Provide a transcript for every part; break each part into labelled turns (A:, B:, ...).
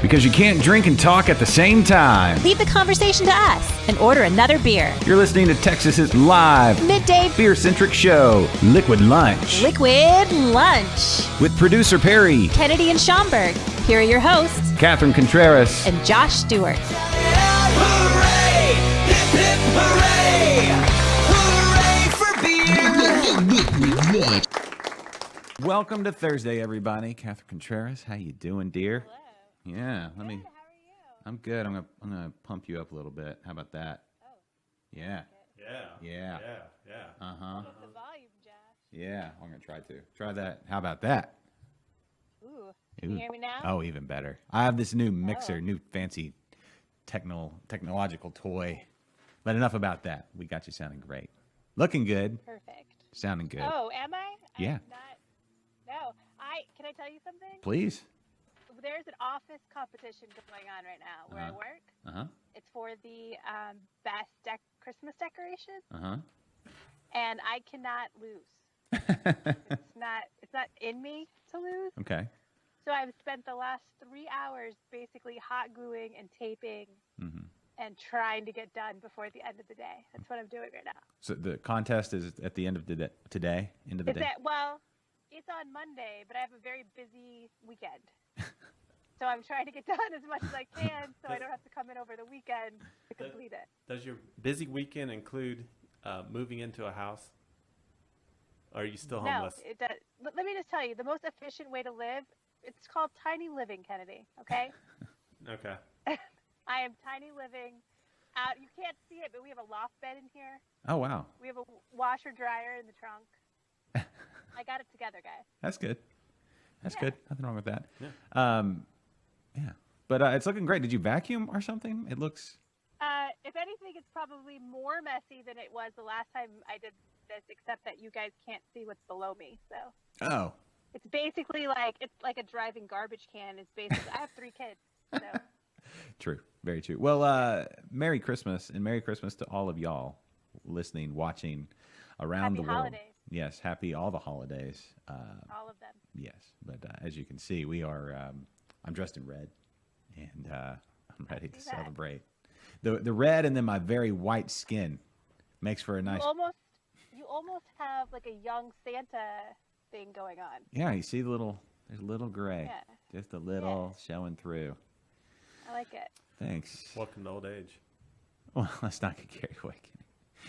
A: because you can't drink and talk at the same time.
B: Leave the conversation to us and order another beer.
A: You're listening to Texas's live
B: Midday
A: beer-centric show, Liquid Lunch.
B: Liquid Lunch.
A: With producer Perry,
B: Kennedy and Schomburg. Here are your hosts,
A: Catherine Contreras,
B: and Josh Stewart.
C: Hooray! Hip, hip, hooray! Hooray for beer!
A: Welcome to Thursday, everybody. Catherine Contreras, how you doing, dear?
D: Hello.
A: Yeah,
D: Good. How are you?
A: I'm good. I'm gonna pump you up a little bit. How about that?
D: Oh.
A: Yeah.
E: Yeah.
A: Uh-huh.
D: The volume, Josh.
A: Yeah, I'm gonna try that. How about that?
D: Ooh. Can you hear me now?
A: Oh, even better. I have this new mixer, new fancy technological toy. But enough about that. We got you sounding great. Looking good.
D: Perfect.
A: Sounding good.
D: Oh, am I?
A: Yeah.
D: I'm not. No. Can I tell you something?
A: Please.
D: There's an office competition going on right now where I work.
A: Uh-huh.
D: It's for the best Christmas decoration,
A: Uh-huh.
D: and I cannot lose. It's not in me to lose.
A: Okay.
D: So I've spent the last 3 hours basically hot gluing and taping and trying to get done before the end of the day. That's what I'm doing right now.
A: So the contest is at the end of today? End of the day?
D: It's on Monday, but I have a very busy weekend. So I'm trying to get done as much as I can so I don't have to come in over the weekend to complete it.
E: Does your busy weekend include moving into a house? Or are you still homeless?
D: No, it does. Let me just tell you, the most efficient way to live, it's called tiny living, Kennedy, okay?
E: Okay.
D: I am tiny living. You can't see it, but we have a loft bed in here.
A: Oh, wow.
D: We have a washer dryer in the trunk. I got it together, guys.
A: That's good. That's
D: Yeah.
A: good. Nothing wrong with that.
E: Yeah.
A: Yeah. But it's looking great. Did you vacuum or something? It looks...
D: If anything, it's probably more messy than it was the last time I did this, except that you guys can't see what's below me. So
A: Oh.
D: it's basically like a driving garbage can. It's basically I have 3 kids, so
A: True. Very true. Well, Merry Christmas, and Merry Christmas to all of y'all listening, watching around
D: Happy
A: the world.
D: holidays.
A: Yes, happy all the holidays.
D: all of them.
A: Yes, but as you can see, we are. I'm dressed in red, and I'm ready to
D: see that.
A: celebrate. The red and then my very white skin makes for a nice.
D: You almost have like a young Santa thing going on.
A: Yeah, you see there's a little gray,
D: Yeah.
A: just a little showing through.
D: I like it.
A: Thanks.
E: Welcome to old age.
A: Well, let's not get carried away.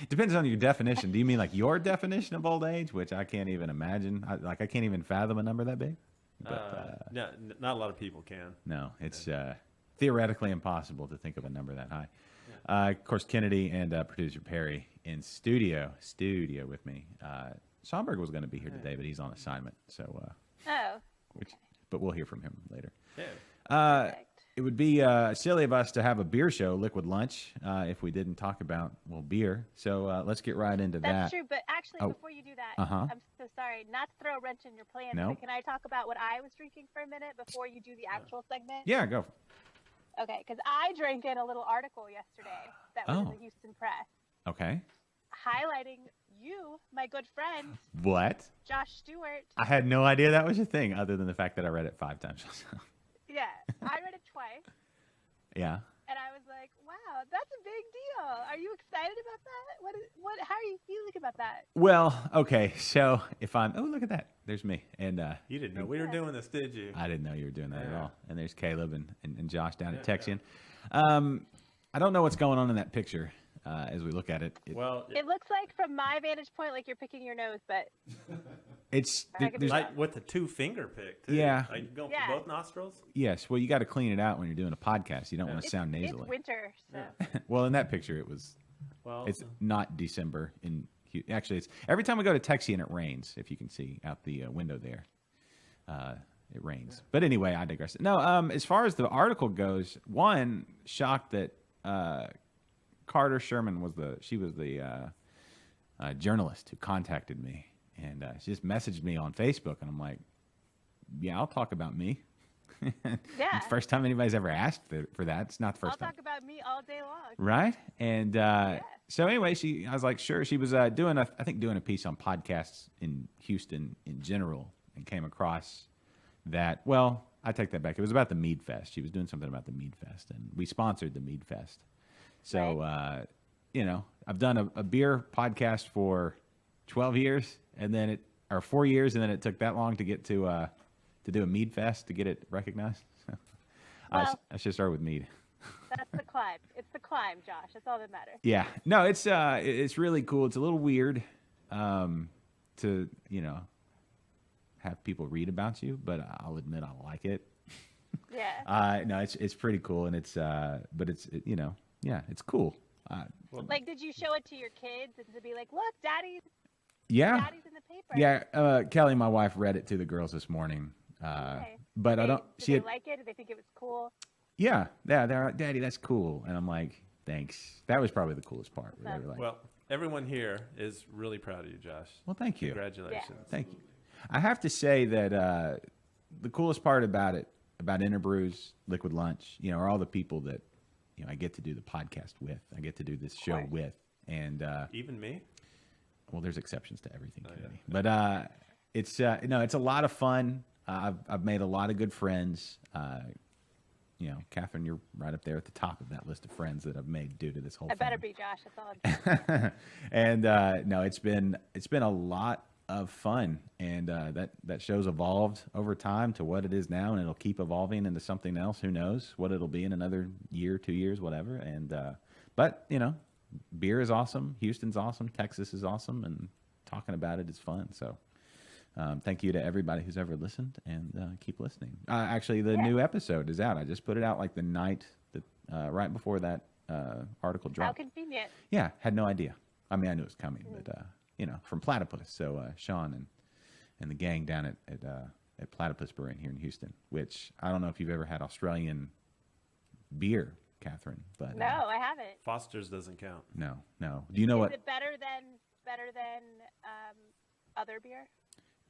A: Depends on your definition. Do you mean like your definition of old age, which I can't even imagine? I can't even fathom a number that big. But,
E: No, not a lot of people can.
A: no, it's theoretically impossible to think of a number that high. Of course, Kennedy and producer Perry in studio with me. Schomburg was going to be here today, but he's on assignment. So,
D: Oh,
A: but we'll hear from him later.
E: Yeah.
D: perfect.
A: It would be silly of us to have a beer show, Liquid Lunch, if we didn't talk about, beer. So let's get right into that.
D: That's true, but actually, before you do that,
A: Uh-huh.
D: I'm so sorry not to throw a wrench in your plans.
A: No.
D: But can I talk about what I was drinking for a minute before you do the actual segment?
A: Yeah, go.
D: Okay, because I drank in a little article yesterday that was in
A: Oh.
D: the Houston Press
A: Okay.
D: highlighting you, my good friend,
A: What?
D: Josh Stewart.
A: I had no idea that was a thing, other than the fact that I read it 5 times.
D: Yeah, I read it twice,
A: Yeah.
D: and I was like, wow, that's a big deal. Are you excited about that? How are you feeling about that?
A: Well, okay. So if I'm, look at that. There's me, and
E: You didn't know we were doing this, did you?
A: I didn't know you were doing that at
E: Yeah.
A: all. And there's Caleb and Josh down at Texian. I don't know what's going on in that picture as we look at it.
E: Well,
D: It looks like, from my vantage point, like you're picking your nose, but
A: It's
D: I could be
A: there's,
E: like with the 2-finger pick, too.
A: Yeah.
E: Like, you going
D: Yeah.
E: for both nostrils?
A: yes. Well, you got to clean it out when you're doing a podcast. You don't want to sound
D: it's
A: nasally.
D: winter, so
A: Well, in that picture, it was.
E: Well,
A: It's not December actually. It's every time we go to Texian, it rains. If you can see out the window there, it rains. But anyway, I digress. No, as far as the article goes, one shocked that Carter Sherman was the journalist who contacted me, and she just messaged me on Facebook, and I'm like, yeah, I'll talk about me.
D: yeah.
A: It's the first time anybody's ever asked for that. It's not the
D: I'll
A: first time.
D: talk about me all day long.
A: Right? And so anyway, I was like, sure. She was doing a piece on podcasts in Houston in general, and came across that. Well, I take that back. It was about the Mead Fest. She was doing something about the Mead Fest, and we sponsored the Mead Fest. So, I've done a beer podcast for 12 years, and then or 4 years, and then it took that long to get to do a Mead Fest to get it recognized. So, I should start with Mead.
D: That's the climb. It's the climb, Josh. That's all that matters.
A: Yeah, no, it's really cool. It's a little weird to have people read about you, but I'll admit I like it.
D: Yeah.
A: No, it's pretty cool, and it's it's cool.
D: Like, did you show it to your kids and to be like, look, Daddy's
A: Yeah,
D: in the paper?
A: yeah. Kelly, my wife, read it to the girls this morning.
D: Okay.
A: But I
D: Did
A: don't.
D: they,
A: She
D: did
A: had,
D: they like it? Did they think it was cool?
A: yeah. They're like, Daddy, that's cool, and I'm like, thanks. That was probably the coolest part. Where they were like,
E: Well, everyone here is really proud of you, Josh.
A: well, thank you.
E: Congratulations.
A: Thank you. I have to say that the coolest part about Interbrews, Liquid Lunch, are all the people that I get to do the podcast with. I get to do this show
D: course.
A: with, and
E: Even me?
A: well, there's exceptions to everything, Kennedy. But it's it's a lot of fun. I've made a lot of good friends. Catherine, you're right up there at the top of that list of friends that I've made due to this whole
D: I
A: thing.
D: better be, Josh. That's all I'm saying.
A: And no, it's been a lot of fun, and that show's evolved over time to what it is now, and it'll keep evolving into something else. Who knows what it'll be in another year, 2 years, whatever. And but beer is awesome, Houston's awesome, Texas is awesome, and talking about it is fun. So thank you to everybody who's ever listened, and keep listening. Actually, the new episode is out. I just put it out like the night that right before that article
D: How
A: dropped.
D: convenient.
A: Yeah, had no idea. I mean, I knew it was coming, but from Platypus. So Sean and the gang down at Platypus Brewing here in Houston, which I don't know if you've ever had Australian beer, Catherine, but
D: No, I haven't.
E: Foster's doesn't count.
A: no. Do you know
D: Is
A: what
D: it better than other beer?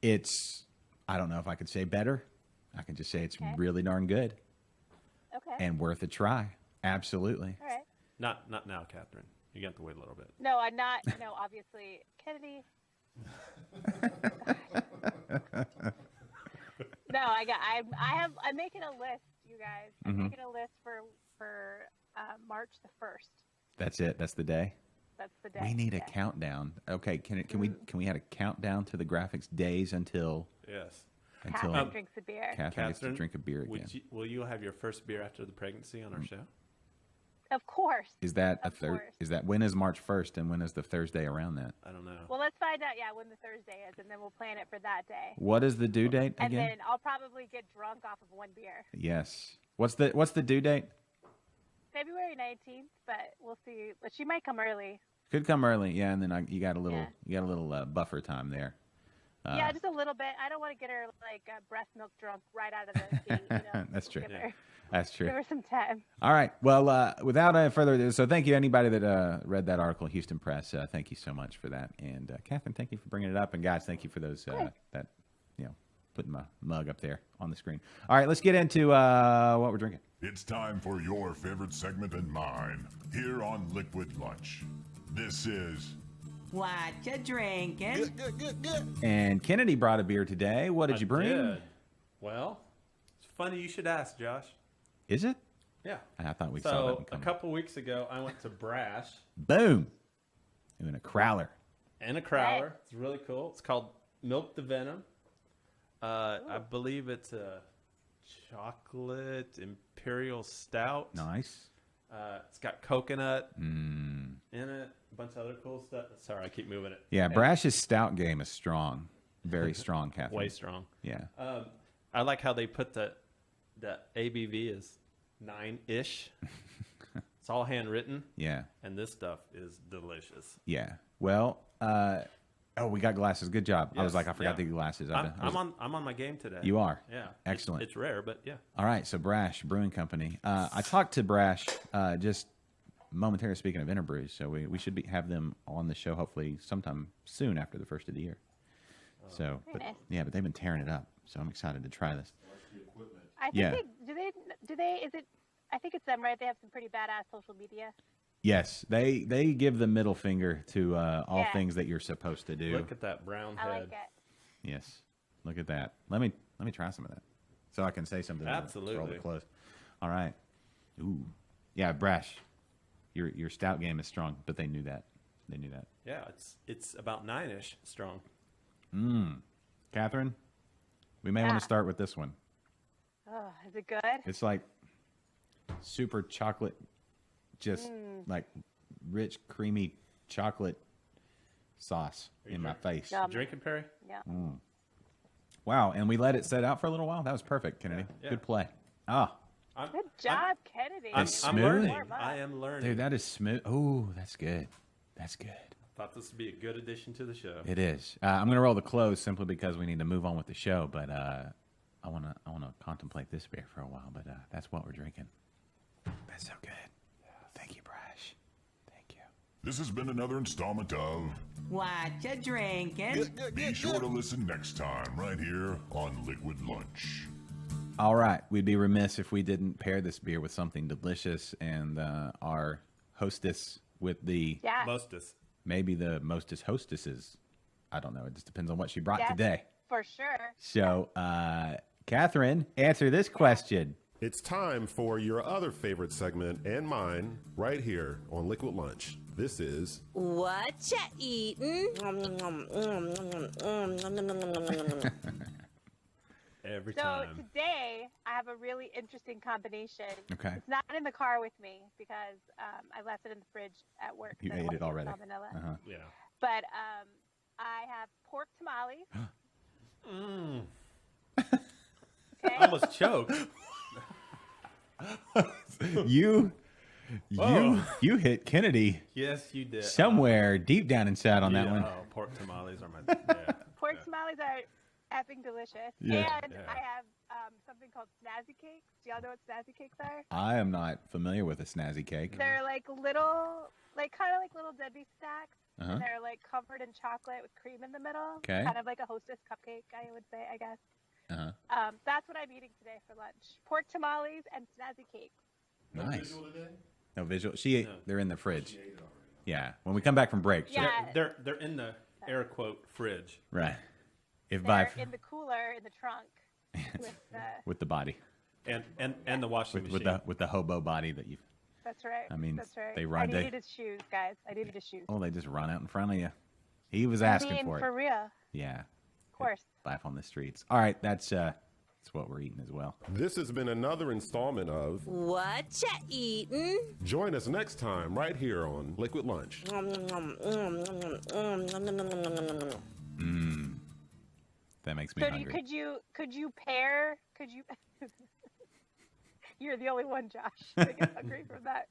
A: it's? I don't know if I could say better. I can just say it's
D: Okay.
A: really darn good
D: Okay.
A: and worth a try. Absolutely.
D: All right.
E: Not now, Catherine. You got to wait a little bit.
D: No, I'm not. No, obviously, Kennedy. No, I'm making a list, you guys. I'm making a list for March the 1st.
A: That's it. That's the day.
D: That's the day.
A: We need a
D: Yeah.
A: countdown. Okay, can we add a countdown to the graphics days until
E: Yes.
D: Catherine drinks a beer.
A: Catherine gets to drink a beer again?
E: Will you have your first beer after the pregnancy on our show?
D: Of course.
A: Is that a
D: Of
A: third?
D: course.
A: Is that when is March 1st and when is the Thursday around that?
E: I don't know.
D: Well, let's find out. Yeah, when the Thursday is, and then we'll plan it for that day.
A: What is the due date
D: And
A: again?
D: then I'll probably get drunk off of one beer.
A: Yes. What's the due date?
D: February 19th, but we'll see. But she might come early.
A: Could come early, yeah, and then you got a little
D: Yeah.
A: buffer time there.
D: Yeah, just a little bit. I don't want to get her like breast milk drunk right out of the gate.
A: That's true.
D: Give her,
A: That's true.
D: give her some time.
A: All right. Well, without further ado, so thank you anybody that read that article, Houston Press. Thank you so much for that, and Catherine, thank you for bringing it up, and guys, thank you for those that putting my mug up there on the screen. All right, let's get into what we're drinking.
F: It's time for your favorite segment and mine here on Liquid Lunch. This is
G: What you drinking?
A: And Kennedy brought a beer today. What did you bring?
E: Did. Well, it's funny you should ask, Josh.
A: Is it?
E: Yeah.
A: I thought we saw that
E: So
A: one
E: a
A: coming.
E: couple weeks ago, I went to Brash
A: Boom. Doing a crowler.
E: and a crowler. It's really cool. It's called Milk the Venom. I believe it's a chocolate imperial stout.
A: Nice.
E: It's got coconut in it, a bunch of other cool stuff. Sorry, I keep moving it.
A: Yeah, Brash's stout game is strong. Very strong, Catherine.
E: Way strong.
A: Yeah.
E: I like how they put the ABV is 9-ish. It's all handwritten,
A: Yeah.
E: and this stuff is delicious.
A: Yeah. Well, we got glasses. Good job. I was
E: Yes,
A: like, I forgot
E: yeah.
A: the glasses.
E: I'm on my game today.
A: You are?
E: Yeah.
A: Excellent.
E: It's rare, but yeah.
A: All right, so Brash Brewing Company. I talked to Brash just momentarily, speaking of Interbrews, so we should have them on the show hopefully sometime soon after the first of the year. So, but
D: nice.
A: yeah, but they've been tearing it up, so I'm excited to try this.
D: I think
A: Yeah.
D: I think it's them, right? They have some pretty badass social media.
A: Yes, they give the middle finger to all
D: Yeah.
A: things that you're supposed to do.
E: Look at that brown
D: I
E: head.
D: like it.
A: Yes, look at that. Let me try some of that. so I can say something.
E: Absolutely.
A: Roll it close. All right. Ooh, yeah, Brash. Your stout game is strong, but they knew that. They knew that.
E: Yeah, it's about 9-ish strong.
A: Catherine, we may want
D: Yeah.
A: to start with this one.
D: Oh, is it good?
A: It's like super chocolate, just like rich, creamy chocolate sauce in my face.
D: Yum.
E: Drinking, Perry?
D: Yeah.
A: Wow, and we let it set out for a little while. That was perfect, Kennedy.
E: Yeah.
A: Good play. Oh,
D: Good job, Kennedy.
E: I'm
A: smooth.
E: learning.
D: Warm up.
E: I am learning.
A: dude, that is smooth. Oh, that's good. That's good.
E: Thought this would be a good addition to the show.
A: It is. I'm going to roll the close simply because we need to move on with the show. But I want to contemplate this beer for a while. But that's what we're drinking. That's so good. Thank you, Brash. Thank you.
F: This has been another installment of
G: What you drinking?
F: Be Sure to Listen next time, right here on Liquid Lunch.
A: All right, we'd be remiss if we didn't pair this beer with something delicious, and our hostess with the
D: Yeah.
E: Mostess.
A: maybe the mostest hostesses. I don't know. It just depends on what she brought
D: Yes,
A: today.
D: For sure.
A: So, Catherine, answer this question.
H: It's time for your other favorite segment and mine right here on Liquid Lunch. This is
I: What you eating?
E: Every
D: So
E: time.
D: today I have a really interesting combination.
A: Okay.
D: It's not in the car with me because I left it in the fridge at work.
A: You
D: so it
A: ate it
D: wasn't
A: already.
D: salmonella.
A: Uh-huh.
E: Yeah.
D: But I have pork tamales. Okay.
E: I almost choked.
A: You hit Kennedy
E: Yes, you did.
A: somewhere deep down inside on that
E: Yeah,
A: one.
E: Oh, pork tamales are my. Yeah.
D: Pork tamales are effing delicious.
A: Yeah.
D: And
E: Yeah.
D: I have something called snazzy cakes. Do y'all know what snazzy cakes are?
A: I am not familiar with a snazzy cake.
D: They're like little, kind of like little Debbie snacks.
A: Uh-huh.
D: And they're like covered in chocolate with cream in the middle.
A: Okay.
D: Kind of like a Hostess cupcake, I would say, I guess.
A: Uh-huh.
D: That's what I'm eating today for lunch. Pork tamales and snazzy cakes.
A: Nice. No visual. She ate.
E: No.
A: They're in the fridge. Yeah. When we come back from break. she'll-
D: Yeah.
E: They're in the air quote fridge.
A: Right. If
D: They're
A: by
D: in the cooler in the trunk with
A: with the body,
E: And the washing
A: with
E: machine.
A: the hobo body that you've.
D: That's right.
A: I mean,
D: that's right.
A: they
D: I
A: run- they-
D: needed his shoes, guys. I needed his shoes.
A: Oh, they just run out in front of you. He was
D: I
A: asking
D: mean,
A: for it.
D: for real.
A: Yeah.
D: Of course.
A: Life on the streets. All right. That's what we're eating as well.
H: this has been another installment of
I: What you eating?
H: Join us next time right here on Liquid Lunch.
A: That makes me
D: So
A: hungry.
D: could you pair? Could you? You're the only one, Josh. I get hungry from that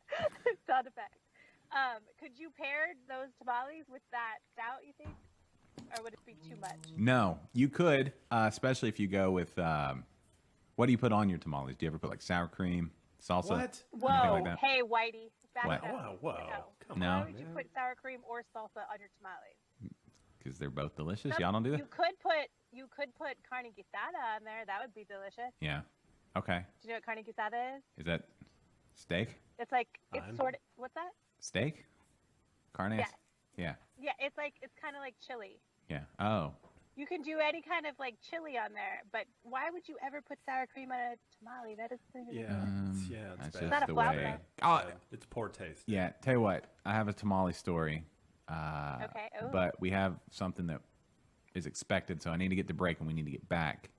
D: sound effect. Could you pair those tamales with that stout? You think, or would it be too much?
A: No, you could, especially if you go with. What do you put on your tamales? Do you ever put like sour cream, salsa?
E: What?
A: Anything
D: Whoa,
A: like that?
D: hey Whitey, back
A: What?
D: up.
E: Whoa,
D: No.
E: come
A: No.
D: Why
E: on.
D: would you put sour cream or salsa on your tamales?
A: Because they're both delicious. Y'all don't do that?
D: You could put carne guisada on there. That would be delicious.
A: Yeah. Okay.
D: Do you know what carne guisada is?
A: Is that steak?
D: It's like it's
E: I'm-
D: sort of what's that?
A: Steak? Carne?
D: Yes.
A: Yeah.
D: Yeah, it's kind of like chili.
A: Yeah. Oh.
D: You can do any kind of like chili on there, but why would you ever put sour cream on a tamale? That is
E: Yeah. It's
A: That's
E: bad.
D: not
A: just
D: a
A: the
D: flower
A: way.
D: bed.
A: Oh,
E: It's poor taste.
A: yeah. Tell you what, I have a tamale story.
D: Okay. Ooh.
A: But we have something that is expected, so I need to get to break and we need to get back.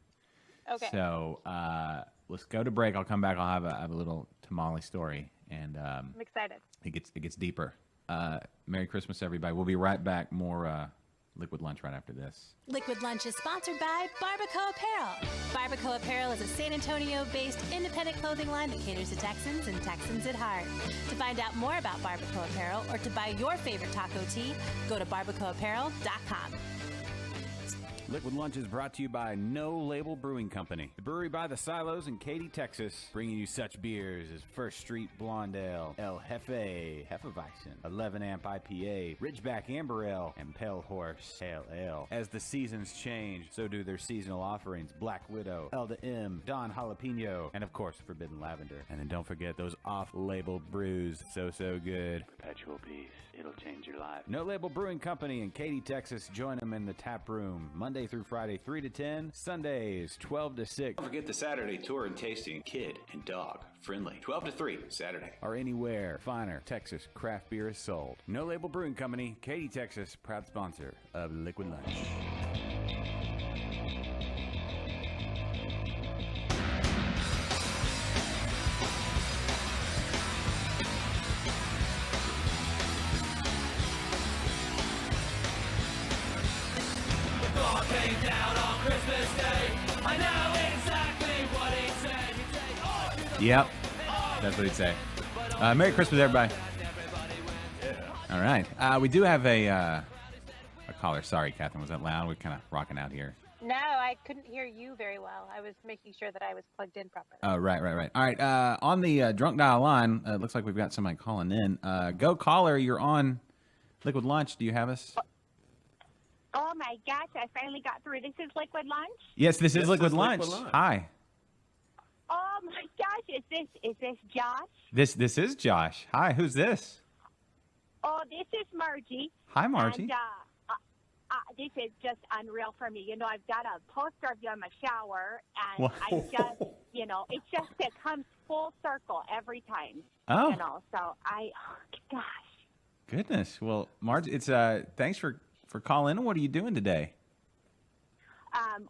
D: Okay.
A: So let's go to break. I'll come back. I'll have a little tamale story, and
D: I'm excited.
A: it gets deeper. Merry Christmas, everybody. We'll be right back. More Liquid Lunch right after this.
B: Liquid Lunch is sponsored by Barbacoa Apparel. Barbacoa Apparel is a San Antonio-based independent clothing line that caters to Texans and Texans at heart. To find out more about Barbacoa Apparel or to buy your favorite taco tea, go to barbacoaapparel.com.
J: Liquid Lunch is brought to you by No Label Brewing Company, the brewery by the Silos in Katy, Texas, bringing you such beers as First Street Blonde Ale, El Jefe, Hefeweizen, 11 Amp IPA, Ridgeback Amber Ale, and Pale Horse Pale Ale. As the seasons change, so do their seasonal offerings, Black Widow, Elda M, Don Jalapeno, and of course Forbidden Lavender. And then don't forget those off-label brews, so good. Perpetual Peace, it'll change your life. No Label Brewing Company in Katy, Texas. Join them in the tap room Monday Monday through Friday, 3 to 10. Sundays, 12 to 6.
K: Don't forget the Saturday tour and tasting. Kid and dog friendly. 12 to 3, Saturday.
J: Or anywhere finer Texas craft beer is sold. No Label Brewing Company, Katy, Texas, proud sponsor of Liquid Lunch.
A: Yep, that's what he'd say. Merry Christmas, everybody. All right, we do have a caller. Sorry, Catherine, was that loud? We're kind of rocking out here.
D: No, I couldn't hear you very well. I was making sure that I was plugged in properly.
A: Oh, right. All right, on the drunk dial line, it looks like we've got somebody calling in. Go caller, you're on Liquid Lunch. Do you have us?
L: Oh my gosh, I finally got through. This is Liquid Lunch?
A: Yes, this is Liquid Lunch. Hi.
L: Oh my gosh, is this Josh?
A: This is Josh. Hi, who's this?
L: Oh, this is Margie.
A: Hi, Margie.
L: And, this is just unreal for me. You know, I've got a poster of you in my shower, and I just, it comes full circle every time.
A: Oh.
L: So gosh.
A: Goodness. Well, Margie, it's thanks for calling in. What are you doing today?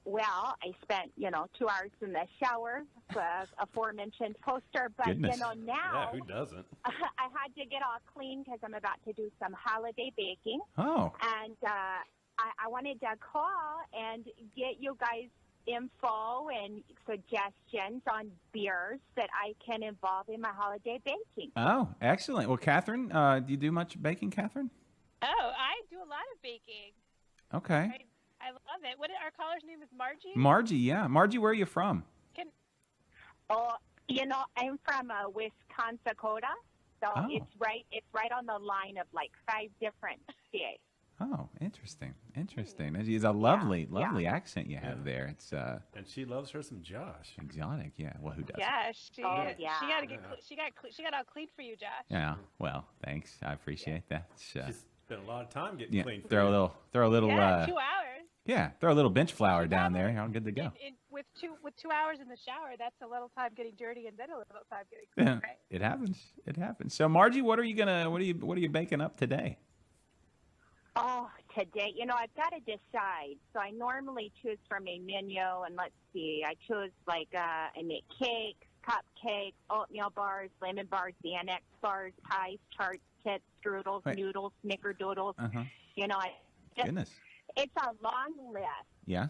L: Well, I spent, 2 hours in the shower with aforementioned poster, but,
A: Goodness.
L: now
E: Yeah, who doesn't?
L: I had to get all clean because I'm about to do some holiday baking.
A: Oh.
L: And I wanted to call and get you guys info and suggestions on beers that I can involve in my holiday baking.
A: Oh, excellent. Well, Catherine, do you do much baking, Catherine?
D: Oh, I do a lot of baking.
A: Okay.
D: I love it. Our caller's name is Margie?
A: Margie, yeah. Margie, where are you from?
L: I'm from Wisconsin, so
A: Oh.
L: it's right on the line of like 5 different states.
A: Oh, interesting. It's a lovely accent you have there. It's
E: And she loves her some Josh.
A: exotic, yeah. Well, who doesn't?
D: Yeah, she got all clean for you, Josh.
A: Yeah. Well, thanks. I appreciate that. It's,
E: She's spent a lot of time getting
A: yeah.
E: clean. For
A: Throw a
E: you.
A: little.
D: Yeah, 2 hours.
A: Yeah. Throw a little bench flour down there. You're all good to go.
D: With 2 hours in the shower, that's a little time getting dirty and then a little time getting clean,
A: Yeah,
D: right?
A: It happens. So, Margie, what are you baking up today?
L: Oh, today, I've got to decide. So I normally choose from a menu, and let's see, I choose I make cakes, cupcakes, oatmeal bars, lemon bars, Xanax bars, pies, tarts, chips, strudels,
A: Wait.
L: noodles, snickerdoodles.
A: Uh-huh. Goodness.
L: It's a long list.
A: Yeah.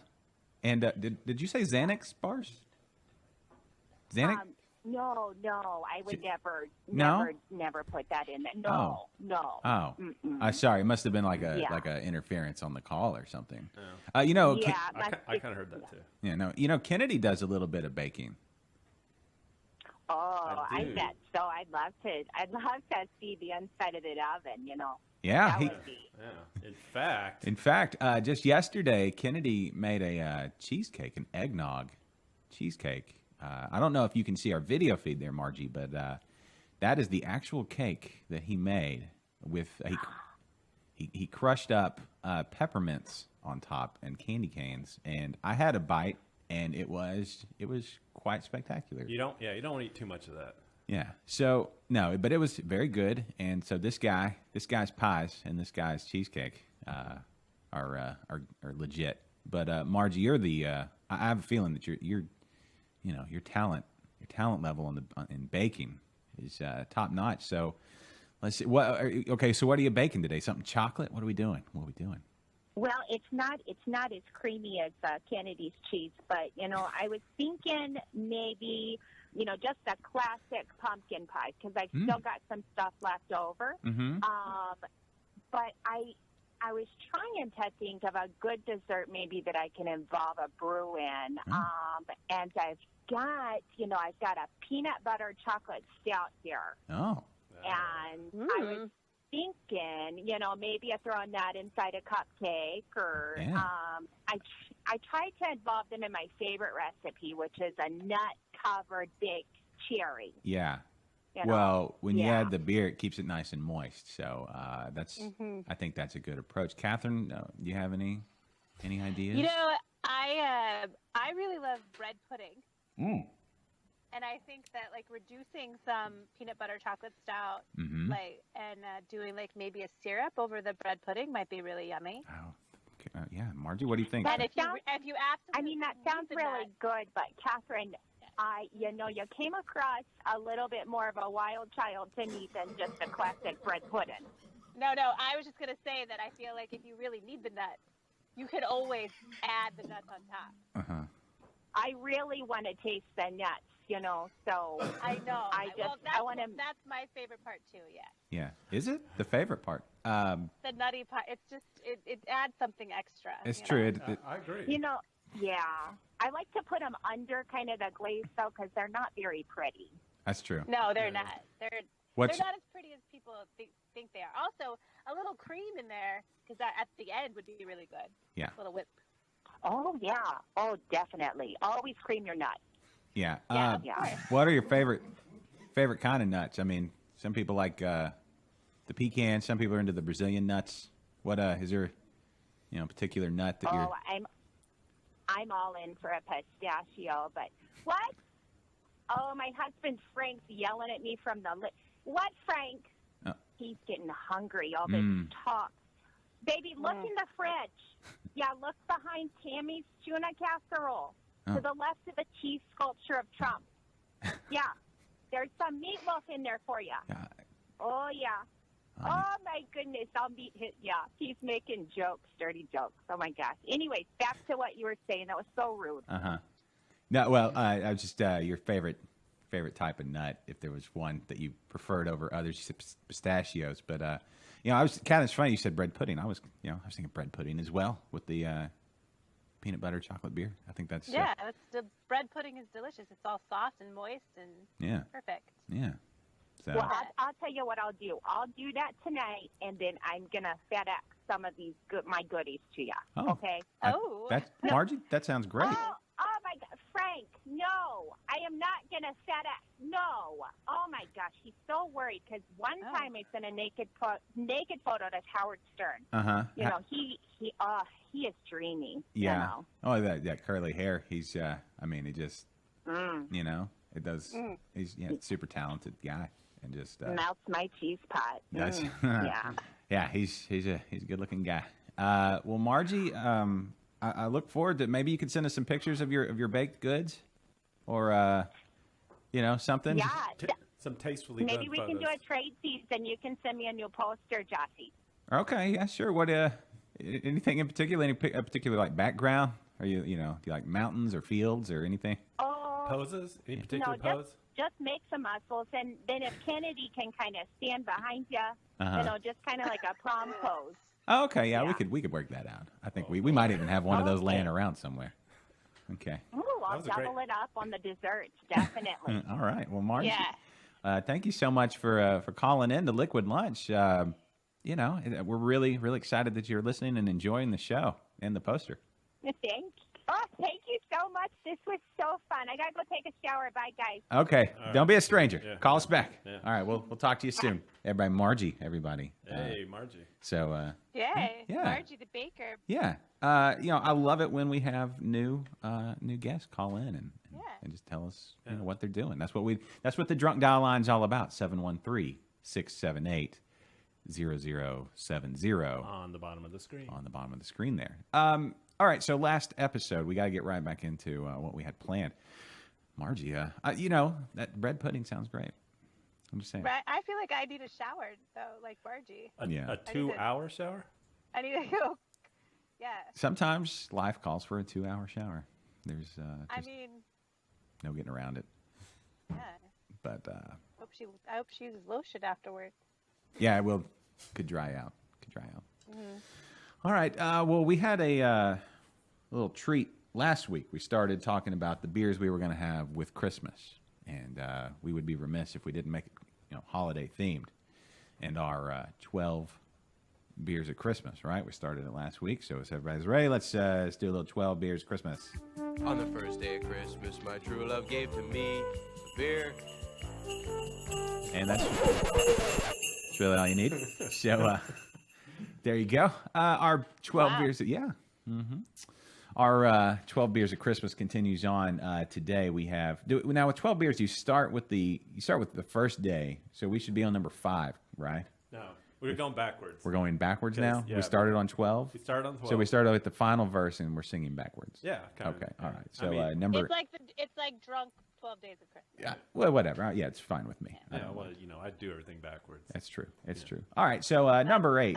A: And did you say Xanax bars? Xanax?
L: No, I would
A: No?
L: never put that in there.
A: Oh.
L: No.
A: Oh,
L: Mm-mm.
A: sorry. It must have been like a interference on the call or something. I kind
E: of heard that too.
A: Yeah, Kennedy does a little bit of baking.
L: Oh,
E: I
L: I
E: do.
L: bet so. I'd love to see the inside of the oven.
A: Yeah.
L: That would be.
E: Yeah.
A: In fact, just yesterday, Kennedy made a cheesecake, an eggnog cheesecake. I don't know if you can see our video feed there, Margie, but that is the actual cake that he made with he crushed up peppermints on top and candy canes, and I had a bite, and it was quite spectacular.
E: You don't want to eat too much of that.
A: Yeah. So no, but it was very good, and so this guy's pies and this guy's cheesecake are legit. But Margie, you're the I have a feeling that your talent level in baking is top notch. So let's see. So what are you baking today? Something chocolate? What are we doing?
L: Well, it's not as creamy as Kennedy's cheese, but I was thinking maybe just a classic pumpkin pie because I've still got some stuff left over.
A: Mm-hmm.
L: But I was trying to think of a good dessert maybe that I can involve a brew in. And I've got a peanut butter chocolate stout here.
A: Oh.
L: And I was thinking, maybe throwing that inside a cupcake or I tried to involve them in my favorite recipe, which is a nut-covered baked cherry.
A: Yeah. Well, when you add the beer, it keeps it nice and moist. So I think that's a good approach. Catherine, do you have any Any ideas?
D: You know, I really love bread pudding. And I think that like reducing some peanut butter chocolate stout,
A: Mhm.
D: like and doing like maybe a syrup over the bread pudding might be really yummy.
A: Oh, okay. Yeah, Margie, what do you think?
D: And if you absolutely,
L: I mean, that sounds really good, but Catherine, you came across a little bit more of a wild child to me than just a classic bread pudding.
D: No, I was just gonna say that I feel like if you really need the nuts, you could always add the nuts on top.
L: I really want to taste the nuts, so
D: I know.
L: I want to.
D: That's my favorite part too. Yeah.
A: Yeah. Is it the favorite part?
D: The nutty part. It's just it adds something extra.
A: It's
D: you
A: true.
D: know?
E: I agree.
L: Yeah. I like to put them under kind of the glaze though, because they're not very pretty.
A: That's true.
D: No, they're not. They're
A: What's-
D: not as pretty as people think they are. Also, a little cream in there because at the end would be really good.
A: Yeah.
D: A little whip.
L: Oh yeah. Oh, definitely. Always cream your nuts.
A: Yeah.
L: Yeah.
A: What are your favorite kind of nuts? I mean, some people like the pecan. Some people are into the Brazilian nuts. What is there? Particular nut that you're.
L: Oh, I'm all in for a pistachio, but what? Oh, my husband Frank's yelling at me from the What, Frank?
A: Oh.
L: He's getting hungry. All this talk. Baby, look in the fridge. Yeah, look behind Tammy's tuna casserole.
A: Oh.
L: To the left of the cheese sculpture of Trump. Yeah, there's some meatloaf in there for you. Oh, yeah. Oh, my goodness. I'll meet his. Yeah, he's making jokes, dirty jokes. Oh, my gosh. Anyways, back to what you were saying. That was so rude.
A: No, well, I was just your favorite type of nut. If there was one that you preferred over others, you said pistachios. But I was kind of funny. You said bread pudding. I was thinking bread pudding as well with the peanut butter chocolate beer. I think that's
D: the bread pudding is delicious. It's all soft and moist and perfect.
A: Yeah. So.
L: Well, I'll tell you what I'll do. I'll do that tonight, and then I'm gonna FedEx some of these my goodies to you.
A: Oh.
L: Okay.
A: Margie, that sounds great.
L: Oh my God, Frank! No, I am not gonna FedEx. No. Oh my gosh, he's so worried because one time I sent a naked photo to Howard Stern. He is dreamy.
A: Yeah. Oh, that curly hair. He's he just it does. He's super talented guy. And just
L: melts my cheese pot.
A: Yeah, he's a good looking guy. Well, Margie, I look forward to maybe you could send us some pictures of your baked goods, or something.
L: Yeah,
E: some tastefully
L: maybe
E: done
L: we
E: photos.
L: can do a trade piece, and you can send me a new poster, Jossie.
A: Okay, yeah, sure. What anything in particular? Any particular like background? Are you do you like mountains or fields or anything?
L: Oh,
E: Poses? Any particular pose?
L: Just make some muscles, and then if Kennedy can kind of stand behind you, just kind of like a prom pose.
A: Oh, okay, yeah, we could work that out. I think we might even have one of those laying around somewhere. Okay.
L: Ooh, I'll double it up on the desserts, definitely.
A: All right. Well, Margie, thank you so much for calling in to Liquid Lunch. We're really, really excited that you're listening and enjoying the show and the poster.
L: Thank you so much. This was so fun. I gotta go take a shower. Bye, guys.
A: Okay.
E: All right.
A: Don't be a stranger.
E: Yeah.
A: Call us back.
E: Yeah.
A: All right. We'll talk to you soon. Everybody, Margie, everybody.
E: Hey, Margie.
A: So.
D: Yay.
A: Yeah.
D: Margie the baker.
A: Yeah. I love it when we have new guests call in and just tell us what they're doing. That's what the drunk dial line's all about. 713-678-0070.
E: On the bottom of the screen.
A: On the bottom of the screen there. All right, so last episode, we got to get right back into what we had planned. Margie, that bread pudding sounds great. I'm just saying.
D: Right. I feel like I need a shower, though, like Margie.
E: A 2-hour shower?
D: I need to go. Yeah.
A: Sometimes life calls for a 2-hour shower. There's no getting around it.
D: Yeah.
A: But
D: I hope she uses lotion afterwards.
A: Yeah, could dry out.
D: Mm-hmm.
A: All right. Well, we had a little treat last week. We started talking about the beers we were going to have with Christmas, and we would be remiss if we didn't make it, holiday themed. And our 12 beers at Christmas, right? We started it last week, so if everybody's ready, let's do a little 12 beers Christmas.
M: On the first day of Christmas, my true love gave to me a beer.
A: And that's really all you need. So there you go. Our 12 beers. Yeah. Our 12 beers of Christmas continues on. Today we have now with 12 beers. You start with the first day, so we should be on number 5, right?
E: No, we're going backwards.
A: We're going backwards now.
E: Yeah,
A: we started on 12.
E: We started on 12.
A: So we started with the final verse and we're singing backwards.
E: Yeah. Kind
A: Okay.
E: of.
A: All right. So
E: I mean,
A: number.
D: It's like drunk 12 days of Christmas.
A: Yeah. Well, whatever. Yeah, it's fine with me.
E: Yeah. Well, I do everything backwards.
A: That's true. It's true. All right. So number 8,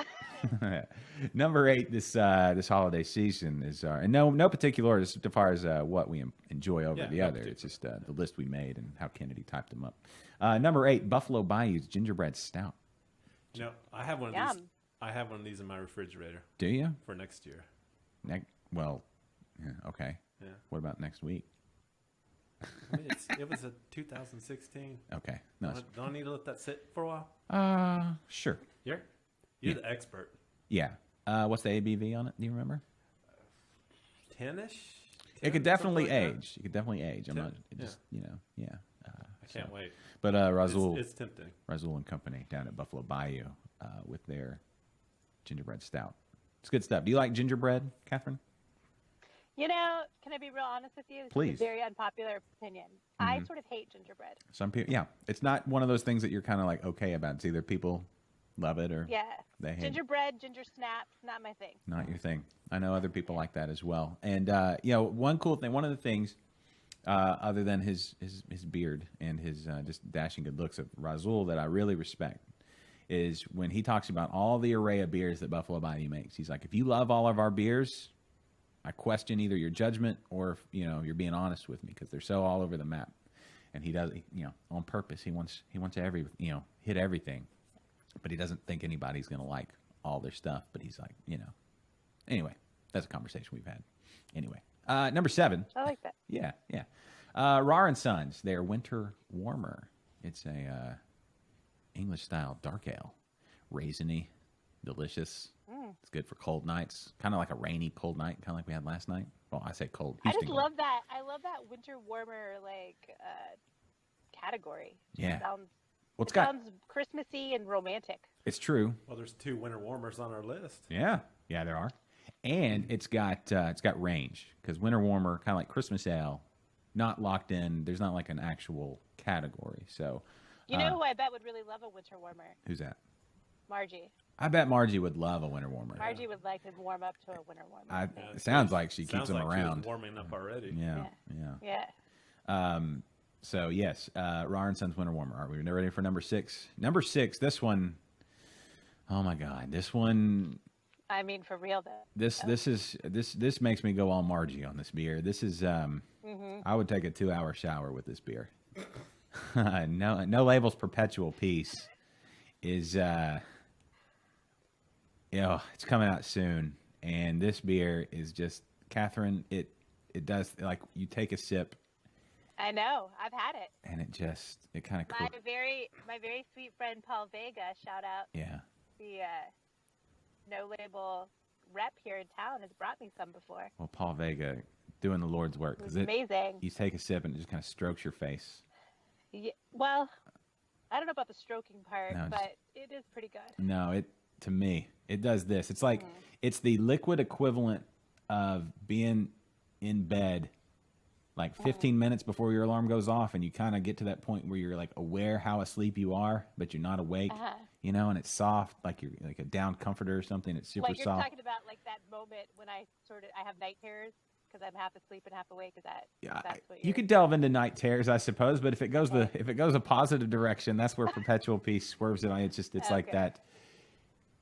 A: number 8 this holiday season is and no particular order as far as what we enjoy over the other. It's just the list we made and how Kennedy typed them up. Number 8, Buffalo Bayou's Gingerbread Stout.
E: I have one of these. I have one of these in my refrigerator.
A: Do you?
E: For next year.
A: Well, yeah, okay.
E: Yeah.
A: What about next week?
E: I mean, it was a 2016.
A: Okay. No.
E: Don't I need to let that sit for a while?
A: Sure.
E: You're the expert.
A: Yeah. What's the ABV on it? Do you remember?
E: 10-ish.
A: It could definitely age. It could definitely age. I'm
E: 10?
A: not just yeah.
E: I can't wait.
A: But Razul,
E: it's tempting.
A: Razul and Company down at Buffalo Bayou with their gingerbread stout. It's good stuff. Do you like gingerbread, Catherine?
D: Can I be real honest with you? This
A: Please.
D: is a very unpopular opinion. I sort of hate gingerbread.
A: Some people, yeah. It's not one of those things that you're kind of like okay about. It's either people love it or they hate it.
D: Gingerbread, ginger snaps, not my thing.
A: Not your thing. I know other people like that as well. And one cool thing, one of the things, other than his beard and his just dashing good looks of Razul that I really respect, is when he talks about all the array of beers that Buffalo Bayou makes. He's like, if you love all of our beers, I question either your judgment or if, you're being honest with me because they're so all over the map. And he does, on purpose. He wants hit everything, but he doesn't think anybody's going to like all their stuff. But he's like, Anyway, that's a conversation we've had. Anyway, number 7.
D: I like that.
A: Yeah. Rar and Sons, their Winter Warmer. It's a English style dark ale, raisiny, delicious. It's good for cold nights, kind of like a rainy cold night, kind of like we had last night. Well, I say cold.
D: I just love that. I love that winter warmer category.
A: Yeah.
D: It sounds Christmassy and romantic.
A: It's true.
E: Well, there's 2 winter warmers on our list.
A: Yeah, there are, and it's got range because winter warmer, kind of like Christmas ale, not locked in. There's not like an actual category. So,
D: who I bet would really love a winter warmer?
A: Who's that?
D: Margie.
A: I bet Margie would love a winter warmer.
D: Margie would like to warm up to a winter warmer.
A: It sounds like she keeps them
E: like
A: around.
E: She was warming up already.
A: Yeah. So yes, Rar and Sons Winter Warmer. Are we ready for number 6? Number 6. This one. Oh my God, this one.
D: I mean, for real though.
A: This makes me go all Margie on this beer. This is. I would take a 2-hour shower with this beer. No Label's Perpetual Peace is. It's coming out soon, and this beer is just, Catherine. It does, like, you take a sip.
D: I know, I've had it,
A: and it kind of.
D: My very sweet friend Paul Vega, shout out.
A: Yeah.
D: The No Label rep here in town has brought me some before.
A: Well, Paul Vega doing the Lord's work.
D: It's amazing.
A: You take a sip and it just kind of strokes your face.
D: Yeah, well, I don't know about the stroking part, but it is pretty good.
A: No, to me, it does this. It's like it's the liquid equivalent of being in bed like 15 minutes before your alarm goes off, and you kind of get to that point where you're like aware how asleep you are, but you're not awake. And it's soft, like you're like a down comforter or something. It's super
D: like you're
A: soft.
D: talking about like that moment when I have night terrors because I'm half asleep and half awake. Is that? That's what
A: you could delve into night terrors, I suppose, but if it goes a positive direction, that's where Perpetual Peace swerves it on. It's like that.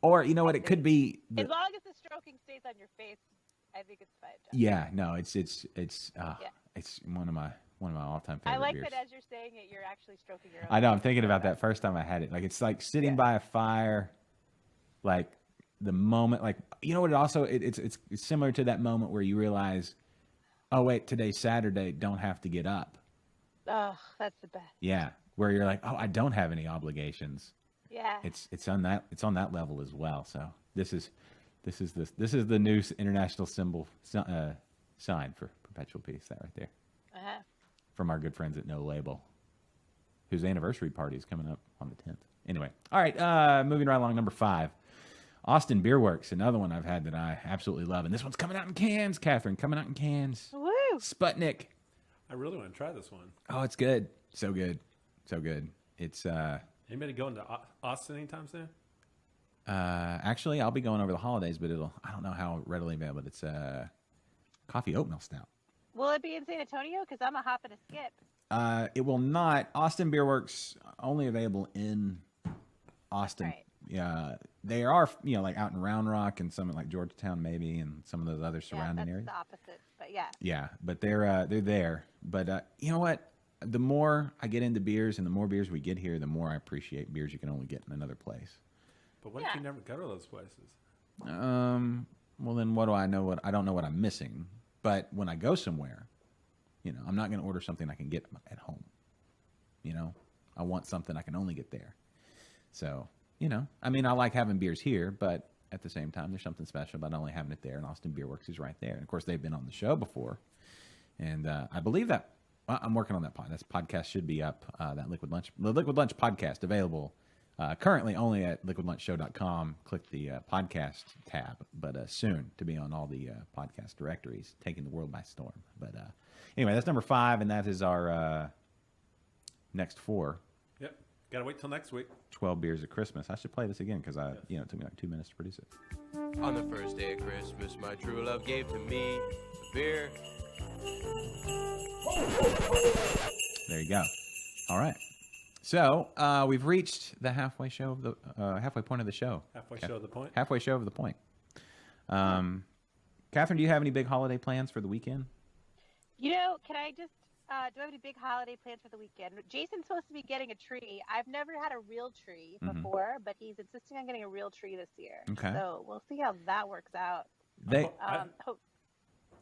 A: Or you know what? It could be.
D: As long as the stroking stays on your face, I think it's fine.
A: Yeah, no, it's one of my all-time favorite
D: I like
A: beers.
D: that as you're saying it, you're actually stroking your own.
A: I know. I'm thinking about that first time I had it. Like it's like sitting by a fire, like the moment. Like you know what? It also it's similar to that moment where you realize, oh wait, today's Saturday. Don't have to get up.
D: Oh, that's the best.
A: Yeah, where you're like, oh, I don't have any obligations.
D: Yeah.
A: It's on that level as well. So this is the new international symbol sign for Perpetual Peace. That right there. From our good friends at No Label, whose anniversary party is coming up on the 10th. Anyway, all right, moving right along. Number 5, Austin Beer Works, another one I've had that I absolutely love. And this one's coming out in cans, Catherine. Coming out in cans.
D: Woo!
A: Sputnik.
E: I really want to try this one.
A: Oh, it's good. So good. So good. It's
E: Anybody going to Austin anytime soon?
A: actually I'll be going over the holidays, but I don't know how readily available. It's coffee oatmeal stout.
D: Will it be in San Antonio? Because I'm a hop and a skip.
A: It will not. Austin Beer Works only available in Austin.
D: Right.
A: Yeah, they are, like out in Round Rock and some like Georgetown maybe, and some of those other surrounding
D: that's
A: areas.
D: the opposite, but yeah.
A: Yeah, but they're there. But you know what? The more I get into beers and the more beers we get here, the more I appreciate beers you can only get in another place.
E: But what if you never go to those places?
A: Well, then what do I know? I don't know what I'm missing. But when I go somewhere, I'm not going to order something I can get at home. I want something I can only get there. So, I mean, I like having beers here, but at the same time, there's something special about only having it there. And Austin Beer Works is right there. And of course, they've been on the show before. And I believe that I'm working on that pod. That podcast should be up. The Liquid Lunch podcast available currently only at liquidlunchshow.com. Click the podcast tab, but soon to be on all the podcast directories, taking the world by storm. But anyway, that's number 5, and that is our next 4.
E: Yep. Got to wait till next week.
A: 12 Beers of Christmas. I should play this again because it took me like 2 minutes to produce it.
M: On the first day of Christmas, my true love gave to me a beer.
A: There you go. All right. So we've reached the halfway point of the show.
E: Halfway show of the point.
A: Halfway show of the point. Catherine, do you have any big holiday plans for the weekend?
D: Can I just do I have any big holiday plans for the weekend? Jason's supposed to be getting a tree. I've never had a real tree before, but he's insisting on getting a real tree this year.
A: Okay.
D: So we'll see how that works out.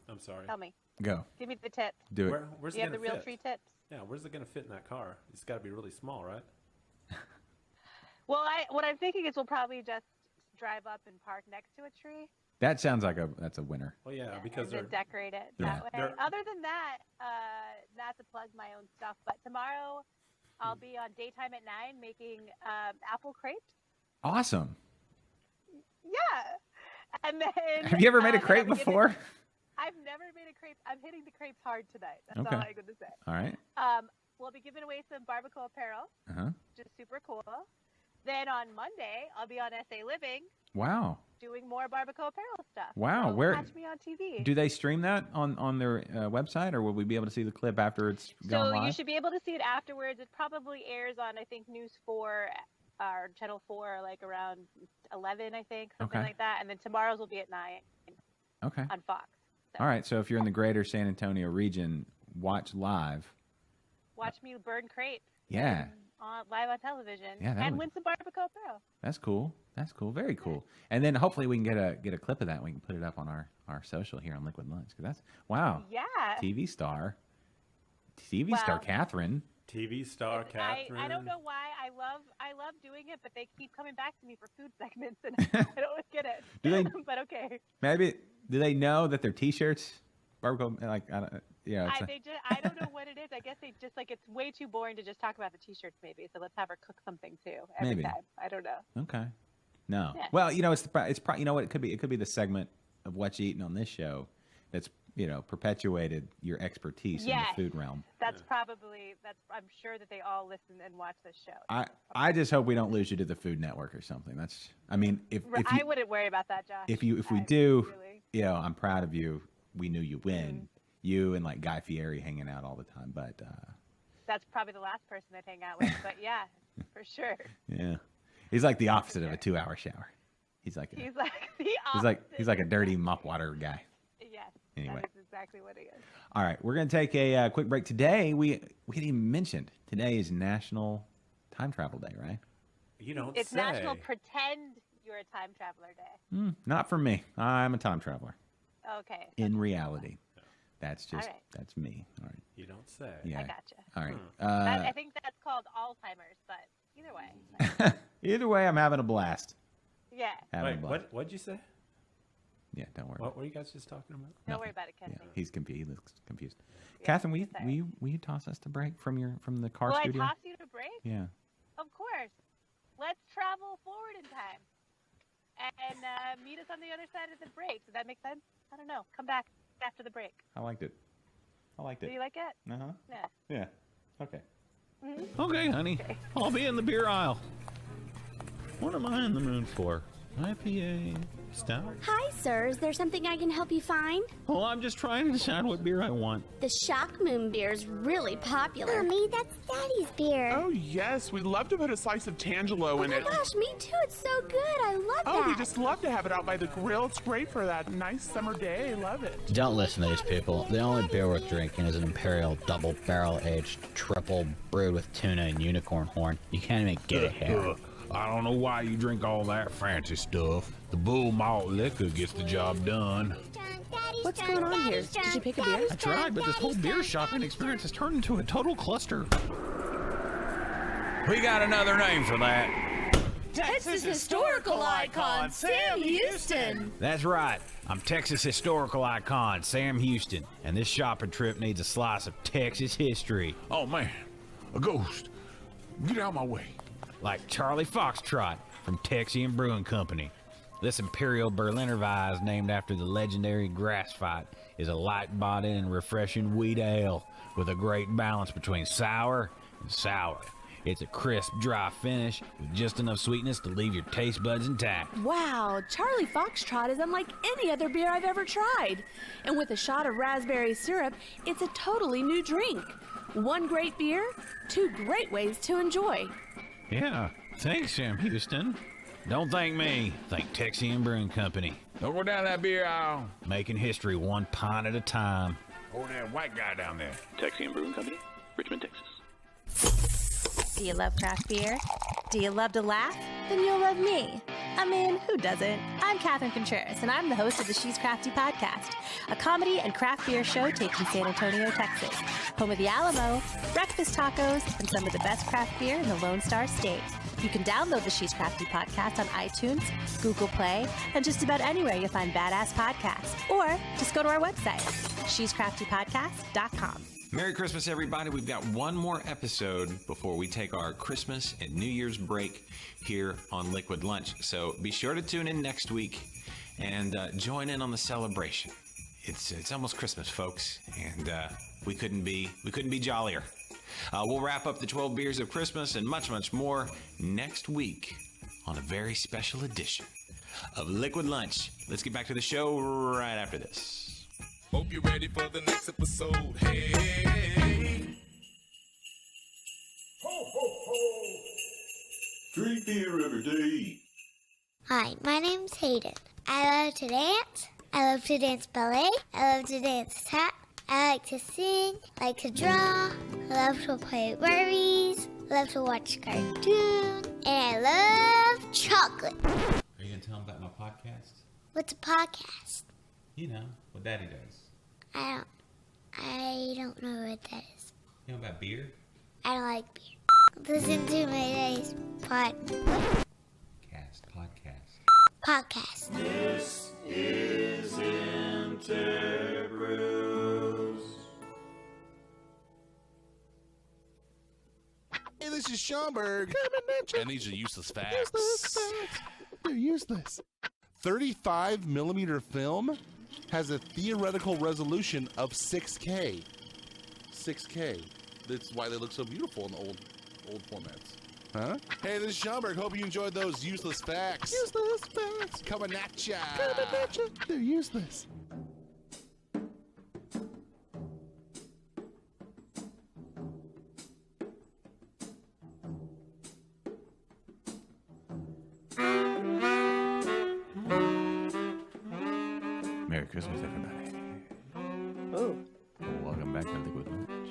E: I'm sorry.
D: Tell me.
A: Go.
D: Give me the tips.
A: Do it.
E: Where's
D: do you have the real tree tips?
E: Yeah, where's it going to fit in that car? It's got to be really small, right?
D: Well, what I'm thinking is we'll probably just drive up and park next to a tree.
A: That sounds like that's a winner.
E: Well, yeah, because
D: and then decorate it that way. Other than that, not to plug my own stuff, but tomorrow I'll be on Daytime at 9 making apple crepes.
A: Awesome.
D: Yeah. And then
A: Have you ever made a crepe before?
D: I've never made a crepe. I'm hitting the crepes hard tonight. That's
A: Okay.
D: all I'm going to say.
A: All right.
D: We'll be giving away some Barbacoa apparel,
A: Uh-huh.
D: which is super cool. Then on Monday, I'll be on SA Living
A: Wow.
D: doing more Barbacoa apparel stuff.
A: Wow.
D: So
A: Where
D: catch me on TV.
A: do they stream that on their website, or will we be able to see the clip after it's gone
D: So
A: live?
D: you should be able to see it afterwards. It probably airs on, I think, News 4 or Channel 4, like around 11, I think, something
A: Okay.
D: like that. And then tomorrow's will be at 9
A: Okay.
D: on Fox.
A: All right. So if you're in the greater San Antonio region, watch live.
D: Watch me burn crepes.
A: Yeah.
D: Live on television.
A: Yeah, that
D: and
A: would-
D: win some Barbacoa apparel.
A: That's cool. That's cool. Very cool. And then hopefully we can get a clip of that. And we can put it up on our social here on Liquid Lunch. 'Cause that's wow.
D: Yeah.
A: TV star Catherine.
E: TV star Catherine.
D: I don't know why I love doing it, but they keep coming back to me for food segments, and I don't get it.
A: Do they?
D: But okay.
A: Maybe do they know that they're T-shirts? Barbacoa, like I don't, yeah. It's
D: I don't know what it is. I guess they just it's way too boring to just talk about the T-shirts. Maybe so. Let's have her cook something too every
A: Maybe.
D: time. I don't know.
A: okay. No.
D: Yeah.
A: Well, it's probably what it could be. It could be the segment of what you eating on this show that's perpetuated your expertise in the food realm.
D: That's I'm sure that they all listen and watch this show.
A: I just hope we don't lose you to the Food Network or something. That's if
D: I wouldn't worry about that, Josh.
A: if we do, I'm proud of you. We knew you win. You and like Guy Fieri hanging out all the time, but
D: that's probably the last person I'd hang out with. But yeah, for sure.
A: yeah, he's like the opposite of a 2-hour shower. He's like
D: He's like the opposite.
A: he's like a dirty mop water guy.
D: Yes.
A: Anyway.
D: That is exactly what he is.
A: All right, we're going to take a quick break. Today, we didn't even mention, today is National Time Travel Day, right?
E: You don't
D: It's
E: say.
D: National Pretend You're a Time Traveler Day.
A: Not for me. I'm a time traveler.
D: Okay.
A: In reality. That's just,
D: All right.
A: that's me. All right.
E: You don't say.
A: Yeah.
D: I gotcha.
A: All right.
D: I think that's called Alzheimer's, but either way.
A: Either way, I'm having a blast.
D: Yeah.
A: Having a
E: Wait,
A: blast.
E: what'd you say?
A: Yeah, don't worry.
E: What were you guys just talking about?
D: Don't worry about it, Kenzie.
A: He's confused. He looks confused. Catherine, will you toss us to break from the car
D: Will
A: studio?
D: I toss you to break?
A: Yeah.
D: Of course. Let's travel forward in time. and meet us on the other side of the break. Does that make sense? I don't know. Come back after the break.
A: I liked it.
D: Do you like it?
A: Uh-huh.
D: Yeah.
A: Yeah. Okay.
D: Mm-hmm.
N: Okay, honey. I'll be in the beer aisle. What am I in the mood for? IPA? Stout?
O: Hi, sir. Is there something I can help you find?
N: Well, I'm just trying to decide what beer I want.
O: The Shock Moon beer is really popular.
P: Mommy, that's Daddy's beer.
Q: Oh, yes. We'd love to put a slice of Tangelo in it.
O: Oh my gosh, me too. It's so good. I love that.
Q: Oh, we just love to have it out by the grill. It's great for that nice summer day. Love it.
R: Don't listen to these people. The only beer worth drinking is an Imperial double barrel aged triple brewed with tuna and unicorn horn. You can't even get it here.
N: I don't know why you drink all that fancy stuff. The bull malt liquor gets the job done.
O: What's going on here? Did you pick a beer?
N: I tried, but this whole beer shopping experience has turned into a total cluster. We got another name for that.
I: Texas historical icon, Sam Houston.
J: That's right. I'm Texas historical icon, Sam Houston, and this shopping trip needs a slice of Texas history.
N: Oh, man. A ghost. Get out of my way.
J: Like Charlie Foxtrot from Texian Brewing Company. This Imperial Berliner Weiss, named after the legendary grass fight, is a light-bodied and refreshing wheat ale with a great balance between sour and sour. It's a crisp, dry finish with just enough sweetness to leave your taste buds intact.
S: Wow, Charlie Foxtrot is unlike any other beer I've ever tried. And with a shot of raspberry syrup, it's a totally new drink. One great beer, two great ways to enjoy.
J: Yeah, thanks, Sam Houston. Don't thank me, thank Texian Brewing Company.
N: Don't go down that beer aisle.
J: Making history one pint at a time.
N: Or that white guy down there.
K: Texian Brewing Company, Richmond, Texas.
B: Do you love craft beer? Do you love to laugh? Then you'll love me. I mean, who doesn't? I'm Catherine Contreras, and I'm the host of the She's Crafty podcast, a comedy and craft beer show taped in San Antonio, Texas, home of the Alamo, breakfast tacos, and some of the best craft beer in the Lone Star State. You can download the She's Crafty podcast on iTunes, Google Play, and just about anywhere you find badass podcasts. Or just go to our website, shescraftypodcast.com.
T: Merry Christmas, everybody. We've got one more episode before we take our Christmas and New Year's break here on Liquid Lunch. So be sure to tune in next week and join in on the celebration. It's almost Christmas, folks, and we couldn't be jollier. We'll wrap up the 12 beers of Christmas and much, much more next week on a very special edition of Liquid Lunch. Let's get back to the show right after this.
C: Hope you're ready for the next episode. Hey.
F: Ho, ho, ho. Drink beer every day.
P: Hi, my name's Hayden. I love to dance. I love to dance ballet. I love to dance tap. I like to sing. I like to draw. I love to play Barbies. I love to watch cartoons. And I love chocolate.
T: Are you going to tell them about my podcast?
P: What's a podcast?
T: You know, what Daddy does.
P: I don't know what that is.
T: You know about beer?
P: I don't like beer. Listen to my daddy's podcast.
C: This is Interbrews.
U: Hey, this is Schomburg. And these are useless facts.
Q: They're useless. 35 millimeter film has a theoretical resolution of 6K. 6K. That's why they look so beautiful in the old formats. Huh? Hey, this is Schomburg. Hope you enjoyed those useless facts. Useless facts. Coming at ya. They're useless.
A: Merry Christmas, everybody.
D: Oh.
A: Welcome back to Liquid Lunch.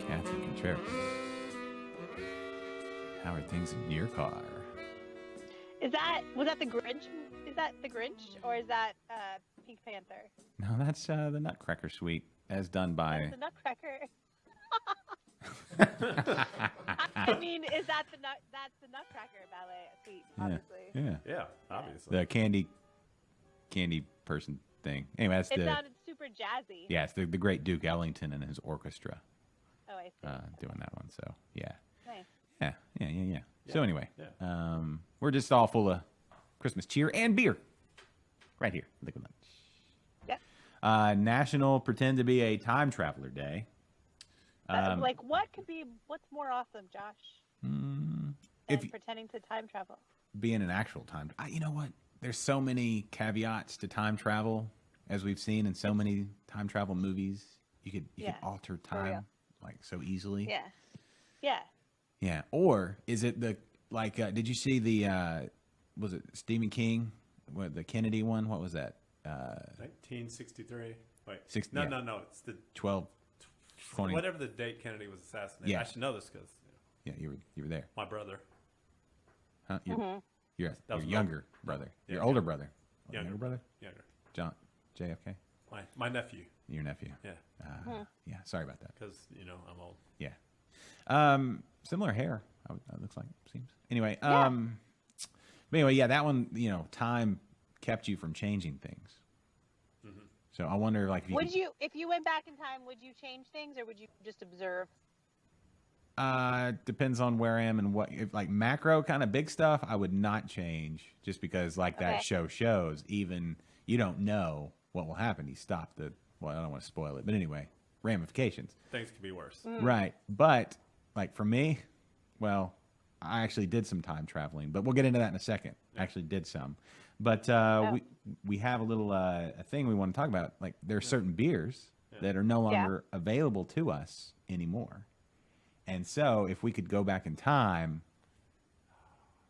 A: Catherine Contreras. How are things in your car?
D: Was that the Grinch? Is that the Grinch or is that Pink Panther?
A: No, that's the Nutcracker Suite, as done by.
D: The Nutcracker. I mean, is that that's the Nutcracker ballet suite? Obviously.
A: Yeah,
E: obviously.
A: The candy person thing. Anyway, that's
D: it
A: the.
D: sounded super jazzy.
A: Yeah, it's the great Duke Ellington and his orchestra.
D: Oh, I see.
A: Doing that one. So yeah.
D: Nice.
A: Yeah. So anyway, we're just all full of Christmas cheer and beer right here, Liquid Lunch.
D: Yep.
A: National Pretend to be a Time Traveler Day.
D: What's more awesome, Josh, than pretending to time travel?
A: Being an actual time. You know what? There's so many caveats to time travel, as we've seen in so many time travel movies. You could alter time like so easily.
D: Yeah. Yeah.
A: Yeah. Or is it did you see the was it Stephen King? The Kennedy one? What was that?
E: 1963. Wait. No. It's the
A: 20.
E: Whatever the date Kennedy was assassinated.
A: Yeah.
E: I should know this because
A: you were there.
E: My brother.
A: Huh? Your
E: That was
A: younger brother.
E: Yeah,
A: your older
E: younger.
A: brother. Younger brother.
E: Younger.
A: John JFK.
E: My nephew.
A: Your nephew.
E: Yeah.
A: Yeah. Sorry about that.
E: Because I'm old.
A: Yeah. Similar hair. It looks like seems. Anyway. But anyway, that one. Time kept you from changing things.
E: Mm-hmm.
A: So I wonder,
D: if you went back in time, would you change things or would you just observe?
A: Depends on where I am and what. If like macro kind of big stuff, I would not change just because that show shows. Even you don't know what will happen. He stopped the. Well, I don't want to spoil it, but anyway, ramifications.
E: Things could be worse.
A: Right, but for me, well, I actually did some time traveling, but we'll get into that in a second. I actually did some, but we have a little a thing we want to talk about. Like there are certain beers that are no longer available to us anymore. And so if we could go back in time,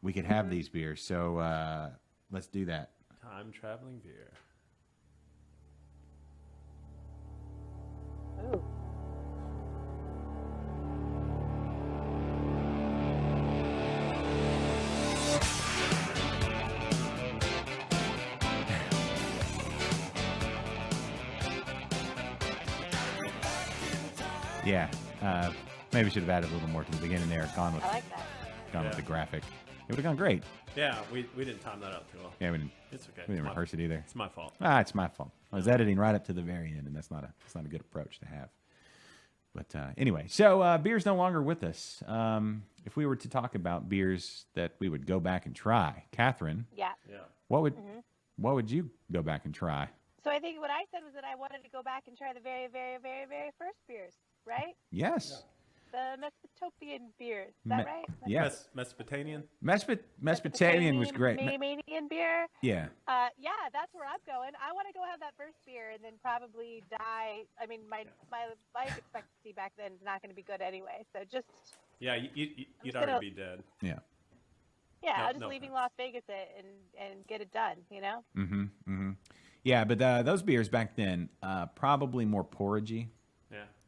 A: we could have these beers. So let's do that.
E: Time traveling beer.
D: Ooh.
A: Yeah. Maybe we should have added a little more to the beginning there. Gone with the graphic. It would have gone great.
E: Yeah, we didn't time that out too well.
A: Yeah, we didn't.
E: It's okay.
A: We didn't rehearse it either.
E: It's my fault.
A: It's my fault. I was editing right up to the very end, and that's not a good approach to have. But anyway, so beer's no longer with us. If we were to talk about beers that we would go back and try, Catherine.
D: Yeah.
A: What would you go back and try?
D: So I think what I said was that I wanted to go back and try the very, very, very, very first beers, right?
A: Yes.
D: The Mesopotamian beers. Is that right?
A: Yes.
E: Mesopotamian?
A: Mesopotamian was great.
D: Mesopotamian beer.
A: Yeah.
D: Yeah, that's where I'm going. I want to go have that first beer and then probably die. I mean, my life expectancy back then is not going to be good anyway. So just.
E: Yeah, you'd already be dead.
A: Yeah.
D: Yeah, I'll just leaving Las Vegas and get it done,
A: Mm-hmm. Mm-hmm. Yeah, but those beers back then, probably more porridgey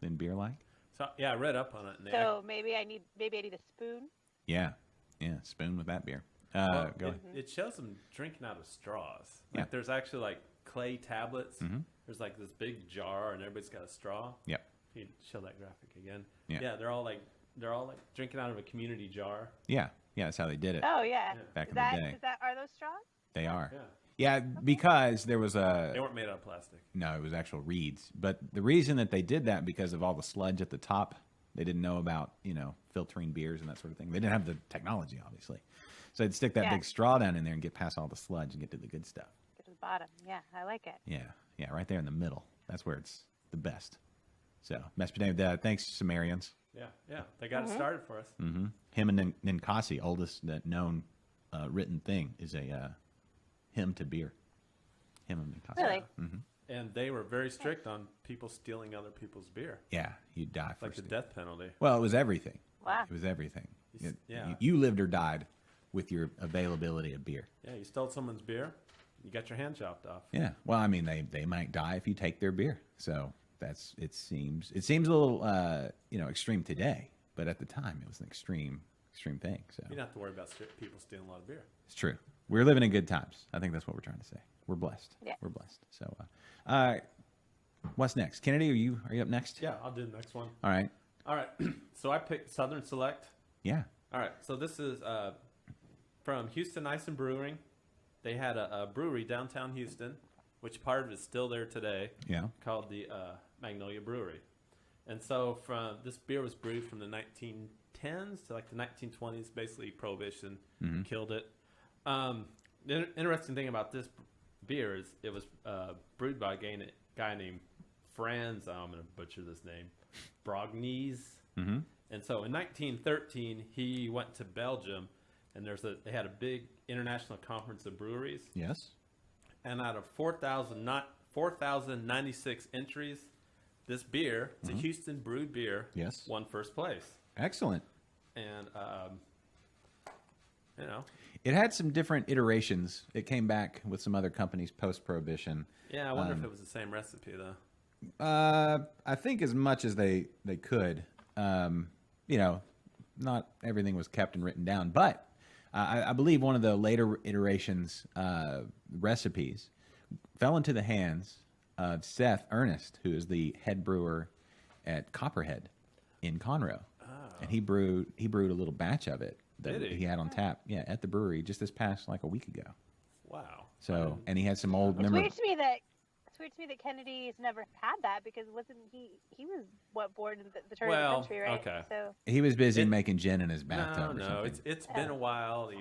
A: than beer-like.
E: So yeah, I read up on it.
D: So maybe I need a spoon.
A: Yeah, spoon with that beer.
E: Well,
A: go ahead.
E: It shows them drinking out of straws. Like there's actually like clay tablets.
A: Mm-hmm.
E: There's like this big jar, and everybody's got a straw.
A: Yep.
E: Can you show that graphic again?
A: Yeah.
E: They're all like drinking out of a community jar.
A: Yeah, that's how they did it.
D: Oh yeah.
A: Back in the day.
D: Are those straws?
A: They are.
E: Yeah.
A: Yeah, because there was
E: They weren't made out of plastic.
A: No, it was actual reeds. But the reason that they did that because of all the sludge at the top. They didn't know about, filtering beers and that sort of thing. They didn't have the technology, obviously. So they'd stick that big straw down in there and get past all the sludge and get to the good stuff.
D: Get to the bottom. Yeah, I like it.
A: Yeah, right there in the middle. That's where it's the best. So, Mesopotamia, thanks, Sumerians.
E: Yeah. They got it started for us.
A: Mm-hmm. Hymn and Ninkasi, oldest known written thing, is a hymn to beer. Hymn and Ninkasi.
D: Really?
A: Mm-hmm.
E: And they were very strict on people stealing other people's beer.
A: Yeah, you'd die for
E: like the death penalty.
A: Well, it was everything.
D: Wow.
A: It was everything.
E: Yeah.
A: You lived or died with your availability of beer.
E: Yeah, you stole someone's beer, you got your hand chopped off.
A: Yeah. Well, I mean, they might die if you take their beer. So it seems a little extreme today, but at the time it was an extreme thing. So
E: you don't have to worry about people stealing a lot of beer.
A: It's true. We're living in good times. I think that's what we're trying to say. We're blessed.
D: Yeah.
A: We're blessed. So, what's next? Kennedy, are you up next?
E: Yeah, I'll do the next one.
A: All right.
E: So I picked Southern Select.
A: Yeah.
E: All right. So this is from Houston Ice and Brewing. They had a brewery downtown Houston, which part of it is still there today.
A: Yeah.
E: Called the Magnolia Brewery. And so this beer was brewed from the 1910s to like the 1920s, basically Prohibition killed it. The interesting thing about this beer is it was brewed by a guy named Franz. I'm going to butcher this name, Brognies.
A: Mm-hmm.
E: And so in 1913, he went to Belgium, and they had a big international conference of breweries.
A: Yes.
E: And out of 4,096 entries, this beer, it's a Houston brewed beer,
A: Yes.
E: won first place.
A: Excellent.
E: And,
A: It had some different iterations. It came back with some other companies post-Prohibition.
E: yeah, I wonder if it was the same recipe, though.
A: I think as much as they could. Not everything was kept and written down, but I believe one of the later iterations recipes fell into the hands of Seth Ernest, who is the head brewer at Copperhead in Conroe. And he brewed a little batch of it that
E: Did he?
A: he had on tap, at the brewery just this past like a week ago.
E: Wow.
A: So, and he had some old
D: It's weird to me that Kennedy's never had that because wasn't he was born in the turn of the century, right?
E: Okay.
D: So
A: He was busy making gin in his bathtub or
E: No,
A: something.
E: it's been a while.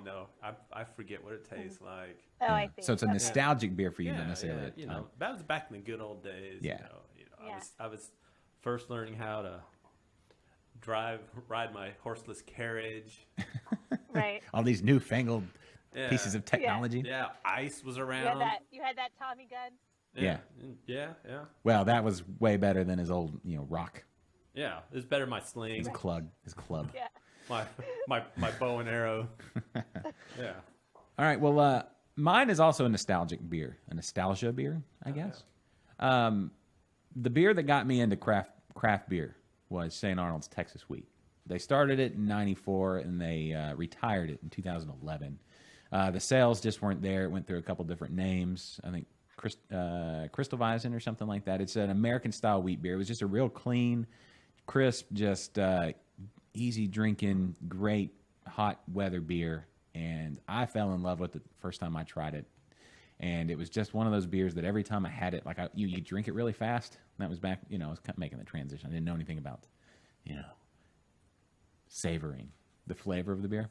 E: I forget what it tastes like.
D: Oh, I see.
A: So it's a nostalgic beer for you, not
E: Yeah,
A: necessarily.
E: that was back in the good old days.
A: Yeah.
E: I was first learning how to ride my horseless carriage.
D: right.
A: All these newfangled
E: Yeah.
A: pieces of technology.
E: Yeah, ice was
D: You
E: around.
D: had that Tommy gun.
A: Yeah.
E: Yeah.
A: Well, that was way better than his old, rock.
E: Yeah, it's better than my sling.
A: His club.
D: Yeah.
E: My bow and arrow. Yeah.
A: All right. Well, mine is also a nostalgia beer, I guess. The beer that got me into craft beer was St. Arnold's Texas Wheat. They started it in '94 and they retired it in 2011. The sales just weren't there. It went through a couple different names. I think Crystal Weizen or something like that. It's an American style wheat beer. It was just a real clean, crisp, just easy drinking, great hot weather beer. And I fell in love with it the first time I tried it. And it was just one of those beers that every time I had it, like you drink it really fast. That was back, I was kind of making the transition. I didn't know anything about, savoring the flavor of the beer.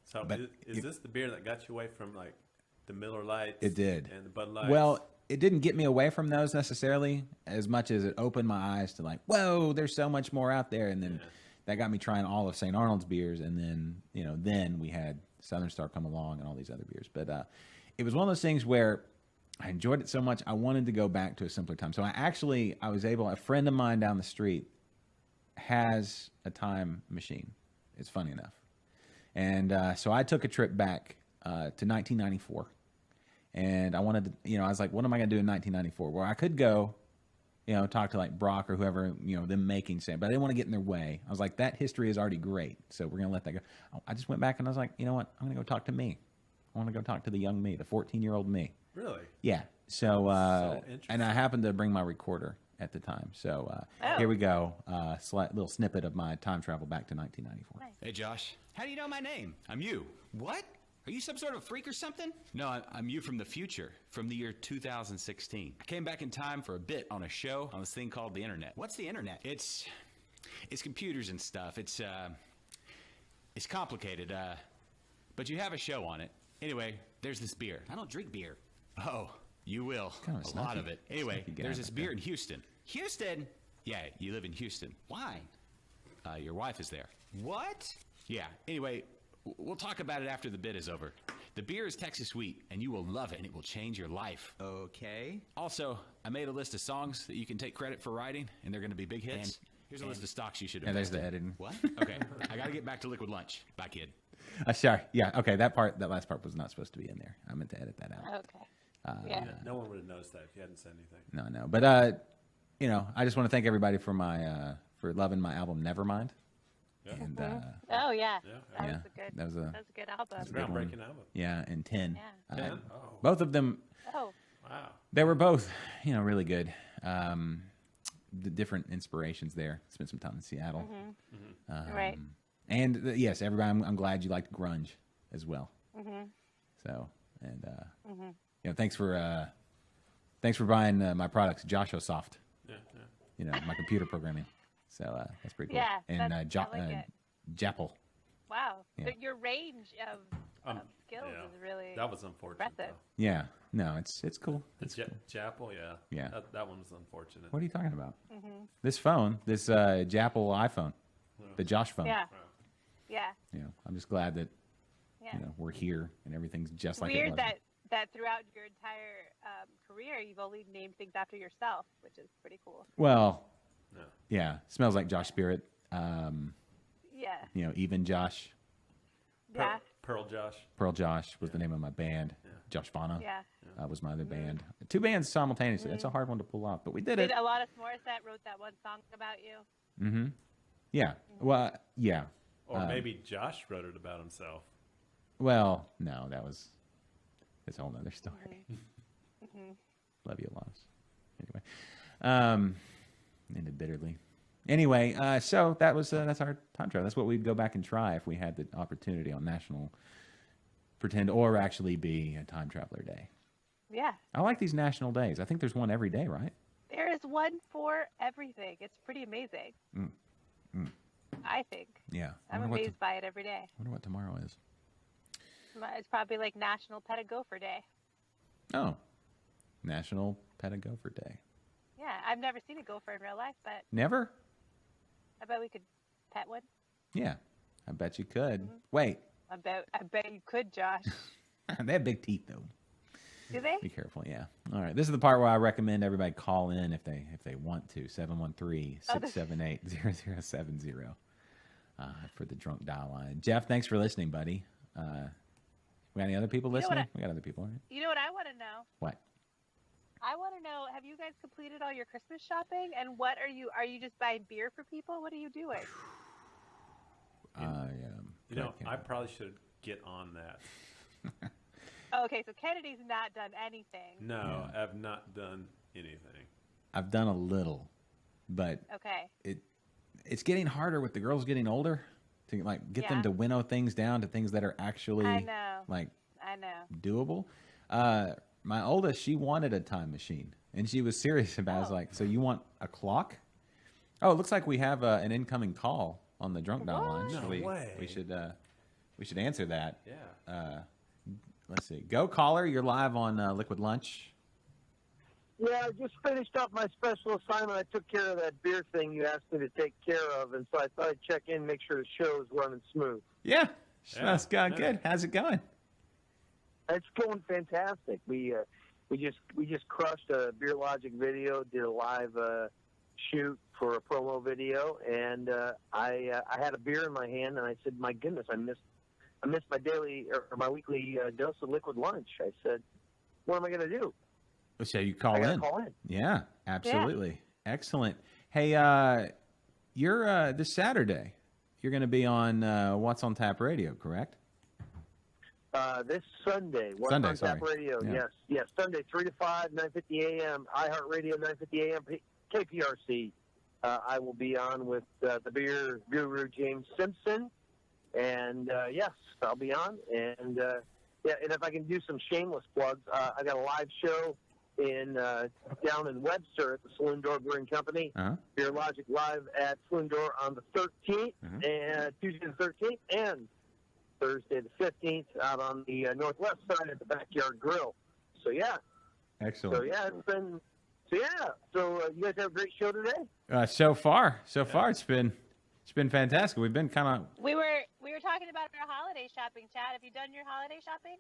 E: So is this the beer that got you away from like the Miller Lights?
A: It did.
E: And the Bud Lights?
A: Well, it didn't get me away from those necessarily as much as it opened my eyes to like, whoa, there's so much more out there. And then that got me trying all of St. Arnold's beers. And then, then we had Southern Star come along and all these other beers. But it was one of those things where I enjoyed it so much, I wanted to go back to a simpler time. So a friend of mine down the street has a time machine. It's funny enough. And so I took a trip back to 1994. And I wanted to, I was like, what am I going to do in 1994? Well, I could go, talk to like Brock or whoever, them making Sam, but I didn't want to get in their way. I was like, that history is already great. So we're going to let that go. I just went back and I was like, you know what? I'm going to go talk to me. I want to go talk to the young me, the 14-year-old me.
E: Really?
A: Yeah. So
E: interesting.
A: and I happened to bring my recorder at the time. So here we go. Little snippet of my time travel back to 1994.
D: Nice.
J: Hey, Josh. How do you know my name? I'm you. What? Are you some sort of freak or something? No, I'm you from the future, from the year 2016. I came back in time for a bit on a show on this thing called the Internet. What's the Internet? It's computers and stuff. It's complicated, but you have a show on it. Anyway, there's this beer. I don't drink beer. Oh, you will.
A: Kind of
J: a lot of it. Anyway,
A: guy
J: there's this
A: back
J: beer
A: there.
J: in Houston. Houston? Yeah, you live in Houston. Why? Your wife is there. What? Yeah. Anyway, we'll talk about it after the bit is over. The beer is Texas Wheat, and you will love it, and it will change your life. Okay. Also, I made a list of songs that you can take credit for writing, and they're going to be big hits. Here's a list of stocks you should
A: And there's
J: invest
A: the
J: in.
A: editing.
J: What? Okay. I got to get back to Liquid Lunch. Bye, kid.
A: Sorry. Yeah. Okay. That last part was not supposed to be in there. I meant to edit that out.
D: Okay. Yeah.
E: No one would have noticed that if you hadn't said anything.
A: No. But I just want to thank everybody for for loving my album Nevermind.
E: Yeah.
A: And
D: Oh yeah.
A: that was a
D: good album.
E: It's a
A: good one.
E: groundbreaking album.
A: Yeah, and 10.
D: Yeah.
E: 10?
A: Both of them.
D: Oh.
E: Wow.
A: They were both, really good. The different inspirations there. Spent some time in Seattle.
D: Right.
A: And yes, everybody. I'm glad you liked grunge as well. So and thanks for buying my products, JoshoSoft.
E: Yeah.
A: My computer programming. So that's pretty cool.
D: Yeah,
A: And
D: I like it.
A: Japple.
D: Wow.
A: Yeah.
D: But your range of skills
E: yeah.
D: is really
E: That was unfortunate.
D: impressive.
A: Yeah. No, it's cool. It's cool.
E: Japple, yeah.
A: Yeah.
E: That one was unfortunate.
A: What are you talking about?
D: Mhm.
A: This phone, this Japple iPhone, the Josh phone.
D: Yeah. Yeah.
A: Yeah. I'm just glad that
D: Yeah.
A: we're here and everything's just
D: It's
A: like it
D: weird
A: was.
D: that throughout your entire career, you've only named things after yourself, which is pretty cool.
A: Well,
E: No.
A: yeah. Smells like Josh Spirit.
D: Yeah.
A: Even Josh.
D: Yeah.
E: Pearl Josh.
A: Pearl Josh was the name of my band. Josh Vana
D: Yeah.
A: was my other band. 2 bands simultaneously. That's a hard one to pull off, but we did it.
D: Alanis Morissette wrote that one song about you?
A: Mm-hmm. Yeah. Well, yeah.
E: Or maybe Josh wrote it about himself.
A: Well, no, that's a whole nother story.
D: Mhm.
A: Love you, Alanis. Anyway, ended bitterly. Anyway, so that's our time travel. That's what we'd go back and try if we had the opportunity on National Pretend or actually be a Time Traveler Day.
D: Yeah.
A: I like these national days. I think there's one every day, right?
D: There is one for everything. It's pretty amazing, I think.
A: Yeah.
D: I'm amazed by it every day.
A: I wonder what tomorrow is.
D: It's probably like National Pet a Gopher Day.
A: Oh, National Pet a Gopher Day.
D: Yeah, I've never seen a gopher in real life, but
A: Never?
D: I bet we could pet one.
A: Yeah, I bet you could. Wait,
D: I bet you could, Josh.
A: they have big teeth though.
D: Do they?
A: Be careful, yeah. All right, this is the part where I recommend everybody call in if they want to. 713-678-0070 for the drunk dial line. Jeff, thanks for listening, buddy. We got any other people listening? We got other people, right?
D: You know what I want to know?
A: What?
D: I want to know, have you guys completed all your Christmas shopping? And what are you just buying beer for people? What are you doing?
E: I probably should get on that.
D: Okay, so Kennedy's not done anything.
E: No, I've not done anything.
A: I've done a little, but
D: Okay.
A: it's getting harder with the girls getting older to get them
D: Yeah.
A: to winnow things down to things that are actually
D: I know.
A: like
D: I know.
A: doable. My oldest, she wanted a time machine, and she was serious about it. I was like, so you want a clock? Oh, it looks like we have an incoming call on the drunk dial line.
E: No way.
A: We should answer that.
E: Yeah.
A: Let's see. Go caller, you're live on Liquid Lunch.
G: Yeah, I just finished up my special assignment. I took care of that beer thing you asked me to take care of, and so I thought I'd check in, make sure the show is running smooth.
A: Yeah, that's going good. How's it going?
G: It's going fantastic. We just crushed a Beer Logic video, did a live shoot for a promo video, and I had a beer in my hand, and I said, "My goodness, I missed my daily or my weekly dose of Liquid Lunch." I said, "What am I going to do?"
A: So you call
G: I gotta
A: in.
G: call in.
A: Yeah, absolutely. Excellent. Hey, you're this Saturday. You're going to be on What's on Tap Radio, correct?
G: This Sunday, What's
A: Sunday,
G: on Tap
A: sorry.
G: Radio.
A: Yeah.
G: Yes, Sunday 3 to 5, 9:50 a.m. iHeartRadio 9:50 a.m. KPRC. I will be on with the beer guru James Simpson, and yes, I'll be on. And and if I can do some shameless plugs, I got a live show down in Webster at the Saloon Door Brewing Company. Beer Logic live at Saloon Door on the 13th, and Tuesday the 13th, and Thursday the 15th out on the northwest side at the Backyard Grill. So yeah.
A: Excellent.
G: So yeah, it's been. So yeah. So you guys have a great show today.
A: So far, it's been fantastic. We've been kind of
D: We were talking about our holiday shopping, Chad. Have you done your holiday shopping?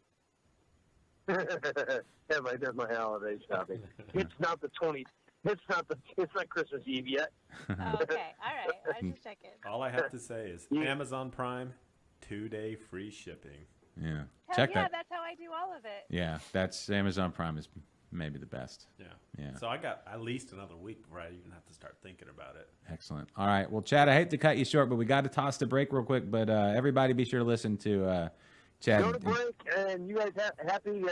G: Have I done my holiday shopping? It's not the 20. It's not Christmas Eve yet.
D: Oh, okay. All right. I was just checking.
E: All I have to say is Amazon Prime, 2-day free shipping.
A: Yeah.
D: Hell
A: Check
D: yeah,
A: that.
D: that's how I do all of it.
A: Yeah, that's Amazon Prime is maybe the best.
E: Yeah.
A: Yeah.
E: So I got at least another week before I even have to start thinking about it.
A: Excellent. All right. Well, Chad, I hate to cut you short, but we got to toss the break real quick. But everybody be sure to listen to Chad.
G: Go to break, and you guys have happy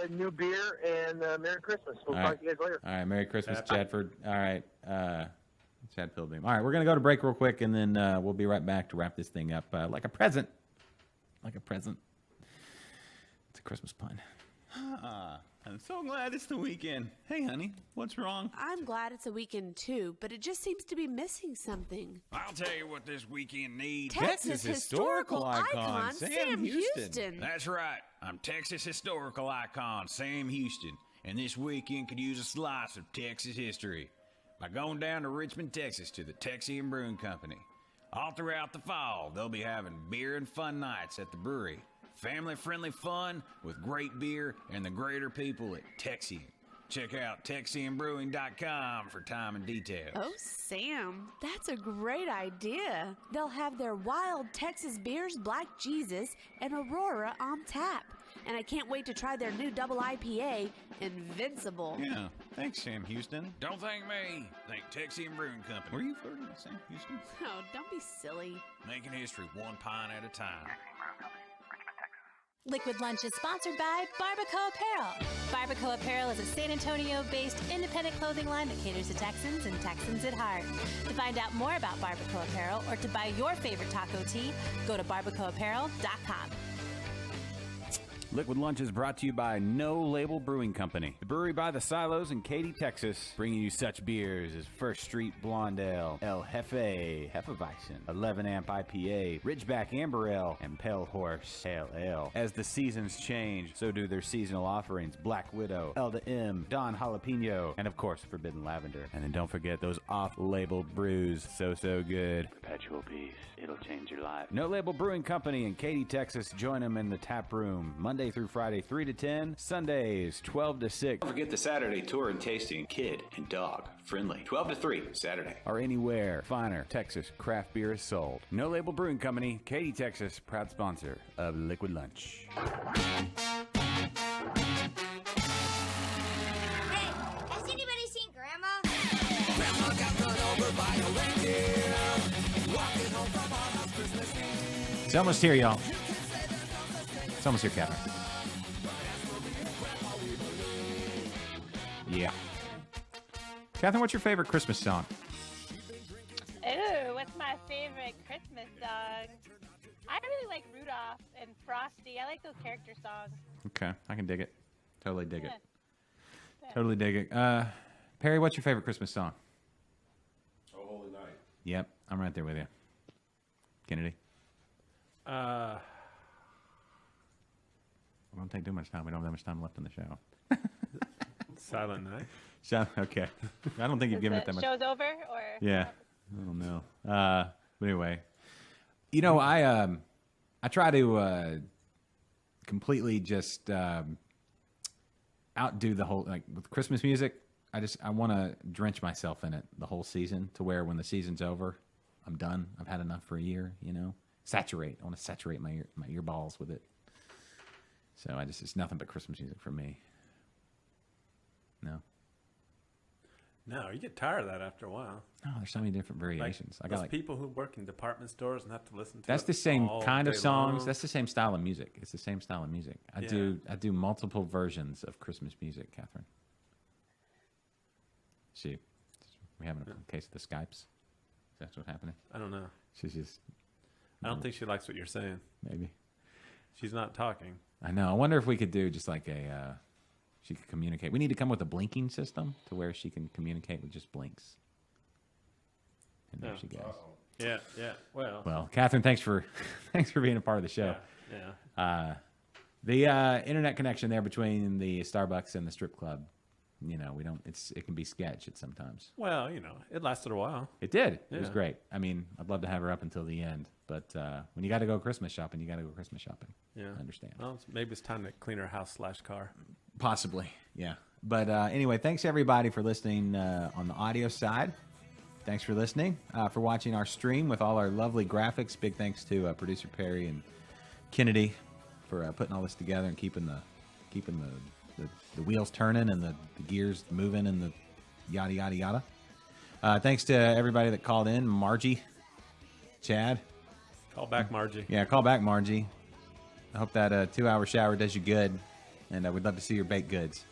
G: new beer and Merry Christmas. We'll
A: All
G: talk
A: right.
G: to you guys later.
A: All right. Merry Christmas, Chadford. All right. Chad Pilbeam. All right. We're going to go to break real quick, and then we'll be right back to wrap this thing up like a present. Like a present. It's a Christmas pun.
J: I'm so glad it's the weekend. Hey, honey, what's wrong?
S: I'm glad it's a weekend too, but it just seems to be missing something.
J: I'll tell you what this weekend needs.
S: Texas historical icon Sam Houston.
J: That's right. I'm Texas historical icon Sam Houston, and this weekend could use a slice of Texas history by going down to Richmond, Texas to the Texian Brewing Company. All throughout the fall, they'll be having beer and fun nights at the brewery. Family-friendly fun with great beer and the greater people at Texian. Check out TexianBrewing.com for time and details.
S: Oh, Sam, that's a great idea. They'll have their wild Texas beers, Black Jesus, and Aurora on tap. And I can't wait to try their new double IPA, Invincible.
J: Yeah, thanks, Sam Houston. Don't thank me. Thank Texian Brewing Company. Were you flirting with Sam Houston?
S: Oh, don't be silly.
J: Making history one pint at a time.
B: Liquid Lunch is sponsored by Barbacoa Apparel. Barbacoa Apparel is a San Antonio-based independent clothing line that caters to Texans and Texans at heart. To find out more about Barbacoa Apparel or to buy your favorite taco tea, go to barbacoaapparel.com.
J: Liquid Lunch is brought to you by No Label Brewing Company. The brewery by the silos in Katy, Texas, bringing you such beers as First Street Blonde Ale, El Jefe, Hefeweizen, 11 Amp IPA, Ridgeback Amber Ale, and Pale Horse Pale Ale. As the seasons change, so do their seasonal offerings, Black Widow, Elda M, Don Jalapeno, and of course, Forbidden Lavender. And then don't forget those off-label brews, so good. Perpetual peace, it'll change your life. No Label Brewing Company in Katy, Texas. Join them in the tap room, Monday through Friday, 3 to 10, Sundays, 12 to 6.
K: Don't forget the Saturday tour and tasting, kid and dog friendly. 12 to 3, Saturday.
J: Or anywhere finer Texas craft beer is sold. No Label Brewing Company, Katy, Texas, proud sponsor of Liquid Lunch.
P: Hey, has anybody seen Grandma?
C: Grandma got run over by a reindeer. Walking home from our house Christmas Eve.
A: It's almost here, y'all. It's almost here, Catherine. Yeah. Catherine, what's your favorite Christmas song?
D: Ooh, what's my favorite Christmas song? I really like Rudolph and Frosty. I like those character songs.
A: Okay, I can dig it. Totally dig it.
D: Yeah.
A: Totally dig it. Perry, what's your favorite Christmas song?
E: Oh, Holy Night.
A: Yep, I'm right there with you. Kennedy? We don't take too much time. We don't have that much time left in the show.
E: Silent Night.
A: Okay. I don't think you've given it that much.
D: Show's over, or
A: Yeah. I don't know. But anyway, you know, I try to completely just outdo the whole, like with Christmas music. I want to drench myself in it the whole season to where when the season's over, I'm done. I've had enough for a year. You know, saturate. I want to saturate my ear balls with it. So it's nothing but Christmas music for me. No.
E: No, you get tired of that after a while.
A: No, there's so many different variations.
E: Like, those people who work in department stores and have to listen to
A: That's
E: it
A: the same
E: all
A: kind of
E: day
A: songs.
E: long.
A: That's the same style of music. It's the same style of music. I do multiple versions of Christmas music, Catherine. We having a case of the Skypes? That's what's happening?
E: I don't know.
A: She's just...
E: I don't think she likes what you're saying.
A: Maybe.
E: She's not talking.
A: I know. I wonder if we could do just like a... she could communicate. We need to come with a blinking system to where she can communicate with just blinks. And there she goes.
E: Yeah, yeah.
A: Well, Catherine, thanks for being a part of the show.
E: Yeah.
A: The internet connection there between the Starbucks and the strip club, you know, it can be sketch at sometimes.
E: Well, you know, it lasted a while.
A: It did. It was
E: Yeah.
A: great. I mean, I'd love to have her up until the end, but when you got to go Christmas shopping, you got to go Christmas shopping.
E: Yeah.
A: I understand.
E: Well, maybe it's time to clean her house/car.
A: Possibly, yeah. But anyway, thanks everybody for listening on the audio side. Thanks for listening, for watching our stream with all our lovely graphics. Big thanks to producer Perry and Kennedy for putting all this together and keeping the wheels turning and the gears moving and the yada yada yada. Thanks to everybody that called in, Margie, Chad.
E: Call back, Margie.
A: Yeah, call back, Margie. I hope that 2-hour shower does you good, and we'd love to see your baked goods.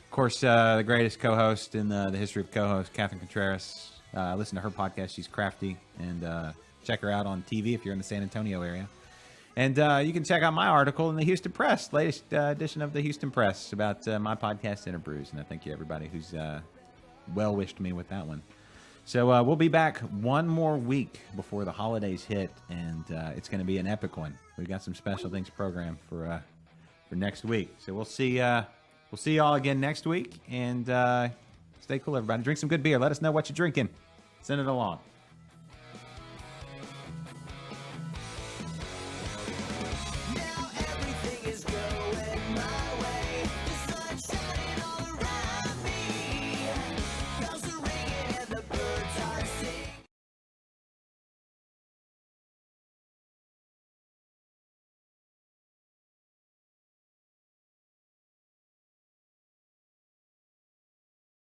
A: Of course, the greatest co-host in the history of co-hosts, Catherine Contreras. Listen to her podcast. She's crafty, and check her out on TV if you're in the San Antonio area. And you can check out my article in the Houston Press, latest edition of the Houston Press, about my podcast, Interbrews. And I thank you, everybody who's well-wished me with that one. So we'll be back one more week before the holidays hit, and it's going to be an epic one. We've got some special things programmed for next week. So we'll see you all again next week, and stay cool, everybody. Drink some good beer. Let us know what you're drinking. Send it along.